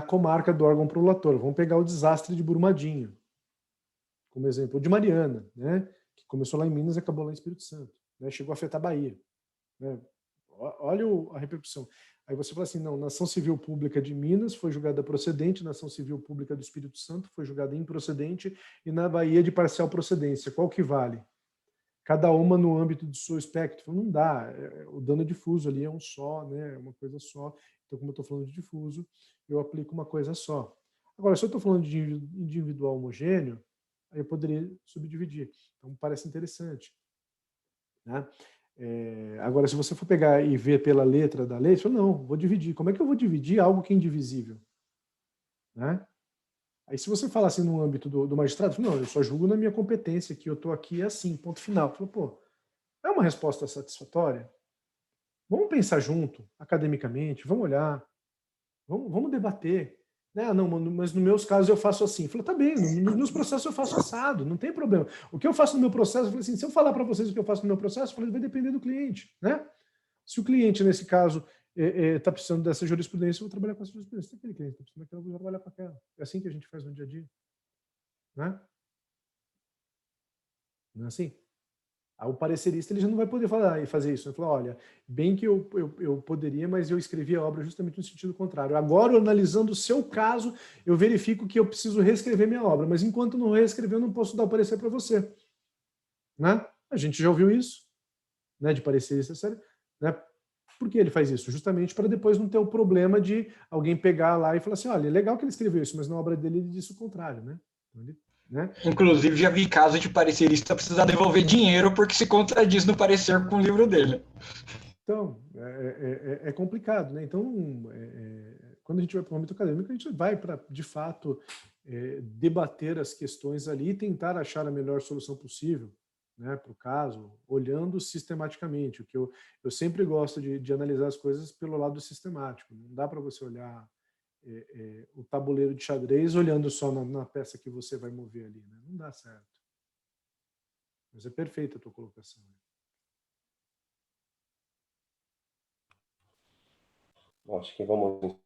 comarca do órgão prolator. Vamos pegar o desastre de Brumadinho, como exemplo, de Mariana, né, que começou lá em Minas e acabou lá em Espírito Santo, né, chegou a afetar a Bahia. Né? Olha a repercussão. Aí você fala assim, não, na ação civil pública de Minas foi julgada procedente, na ação civil pública do Espírito Santo foi julgada improcedente e na Bahia de parcial procedência. Qual que vale? Cada uma no âmbito do seu espectro. Não dá. O dano difuso ali é um só, né? É uma coisa só. Então, como eu estou falando de difuso, eu aplico uma coisa só. Agora, se eu estou falando de individual homogêneo, aí eu poderia subdividir. Então, parece interessante. Né? Agora, se você for pegar e ver pela letra da lei, você fala, não, vou dividir. Como é que eu vou dividir algo que é indivisível? Né? Aí, se você falar assim no âmbito do magistrado, fala, não, eu só julgo na minha competência, que eu estou aqui assim, ponto final. Fala, pô, é uma resposta satisfatória? Vamos pensar junto, academicamente, vamos olhar, vamos debater. Ah, não, mas nos meus casos eu faço assim. Falei, tá bem, nos meus processos eu faço assado, não tem problema. O que eu faço no meu processo, eu falei assim, se eu falar para vocês o que eu faço no meu processo, eu falei, vai depender do cliente, né? Se o cliente, nesse caso, está precisando dessa jurisprudência, eu vou trabalhar com essa jurisprudência. Se aquele cliente está precisando daquela, eu vou trabalhar com aquela. É assim que a gente faz no dia a dia. Né? Não é assim? O parecerista ele já não vai poder falar e fazer isso. Ele fala, olha, bem que eu poderia, mas eu escrevi a obra justamente no sentido contrário. Agora, analisando o seu caso, eu verifico que eu preciso reescrever minha obra, mas enquanto não reescrever, eu não posso dar o parecer para você. Né? A gente já ouviu isso, né, de parecerista sério. Né? Por que ele faz isso? Justamente para depois não ter o problema de alguém pegar lá e falar assim, olha, é legal que ele escreveu isso, mas na obra dele ele disse o contrário. Né? Né? Inclusive, já vi caso de parecerista precisar devolver dinheiro porque se contradiz no parecer com o livro dele. Então, é complicado, né? Então, quando a gente vai para o âmbito acadêmico, a gente vai para, de fato, debater as questões ali e tentar achar a melhor solução possível, né, para o caso, olhando sistematicamente. O que eu sempre gosto de analisar as coisas pelo lado sistemático. Não dá para você olhar o tabuleiro de xadrez olhando só na peça que você vai mover ali. Né? Não dá certo. Mas é perfeita a tua colocação. Bom, acho que vamos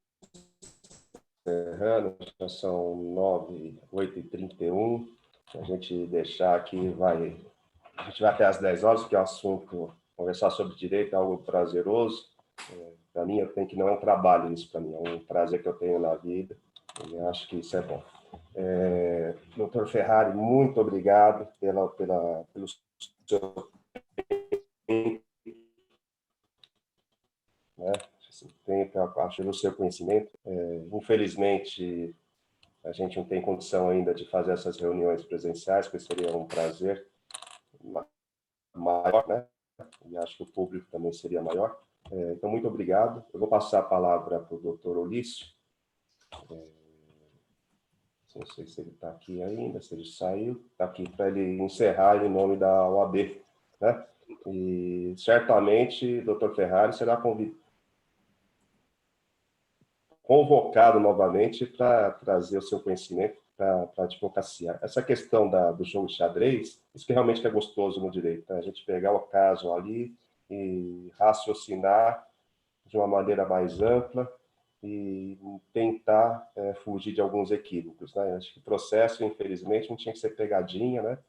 encerrando, já são 8h31. A gente deixar aqui, a gente vai até às 10 horas, porque é um assunto, conversar sobre direito é algo prazeroso. Para mim, eu tenho que não é um trabalho isso para mim, é um prazer que eu tenho na vida, e acho que isso é bom. Doutor Ferrari, muito obrigado pelo seu tempo, pelo seu conhecimento. Infelizmente, a gente não tem condição ainda de fazer essas reuniões presenciais, que seria um prazer maior, né? E acho que o público também seria maior. Então, muito obrigado. Eu vou passar a palavra para o doutor Olício. Não sei se ele está aqui ainda, se ele saiu. Está aqui para ele encerrar em nome da OAB, né? E certamente, doutor Ferrari, será convocado novamente para trazer o seu conhecimento para a advocacia. Essa questão do jogo de xadrez, isso que realmente é gostoso no direito, né? A gente pegar o caso ali e raciocinar de uma maneira mais ampla e tentar fugir de alguns equívocos, né? Acho que o processo, infelizmente, não tinha que ser pegadinha, né?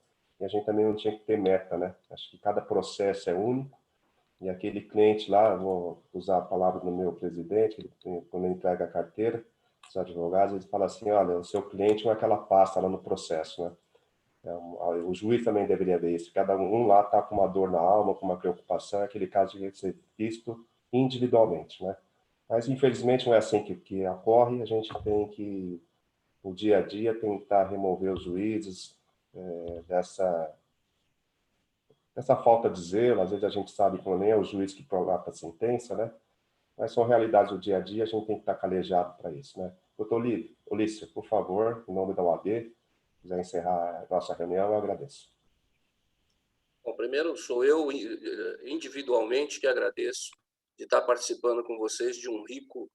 E a gente também não tinha que ter meta, né? Acho que cada processo é único e aquele cliente lá, vou usar a palavra do meu presidente, quando ele entrega a carteira, os advogados, ele fala assim, olha, o seu cliente não é aquela pasta lá no processo, né? O juiz também deveria ver isso. Cada um lá está com uma dor na alma, com uma preocupação, aquele caso devia ser visto individualmente, né? Mas, infelizmente, não é assim que ocorre. A gente tem que, no dia a dia, tentar remover os juízes dessa falta de zelo. Às vezes a gente sabe que nem é o juiz que prolata a sentença, né? Mas são realidades do dia a dia, a gente tem que estar calejado para isso, né? Doutor Olício, por favor, em nome da OAB, se quiser encerrar a nossa reunião, eu agradeço. Bom, primeiro, sou eu individualmente que agradeço de estar participando com vocês de um rico,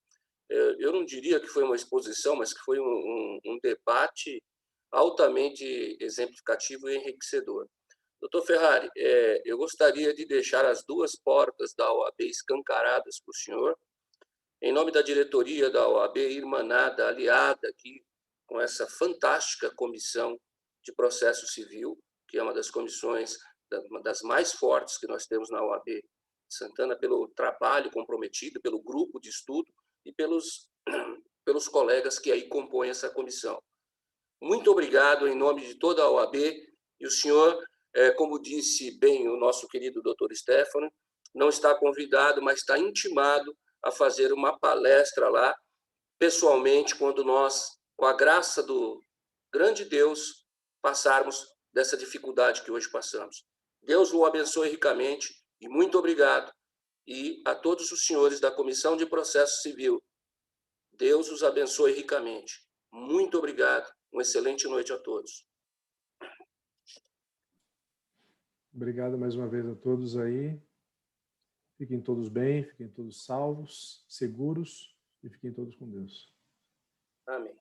eu não diria que foi uma exposição, mas que foi um debate altamente exemplificativo e enriquecedor. Doutor Ferrari, eu gostaria de deixar as duas portas da OAB escancaradas para o senhor, em nome da diretoria da OAB, irmanada, aliada aqui com essa fantástica comissão de processo civil, que é uma das comissões, uma das mais fortes que nós temos na OAB Santana, pelo trabalho comprometido, pelo grupo de estudo e pelos colegas que aí compõem essa comissão. Muito obrigado em nome de toda a OAB, e o senhor, como disse bem o nosso querido doutor Stefano, não está convidado, mas está intimado a fazer uma palestra lá, pessoalmente, quando nós, com a graça do grande Deus, passarmos dessa dificuldade que hoje passamos. Deus o abençoe ricamente e muito obrigado. E a todos os senhores da Comissão de Processo Civil, Deus os abençoe ricamente. Muito obrigado. Uma excelente noite a todos. Obrigado mais uma vez a todos aí. Fiquem todos bem, fiquem todos salvos, seguros e fiquem todos com Deus. Amém.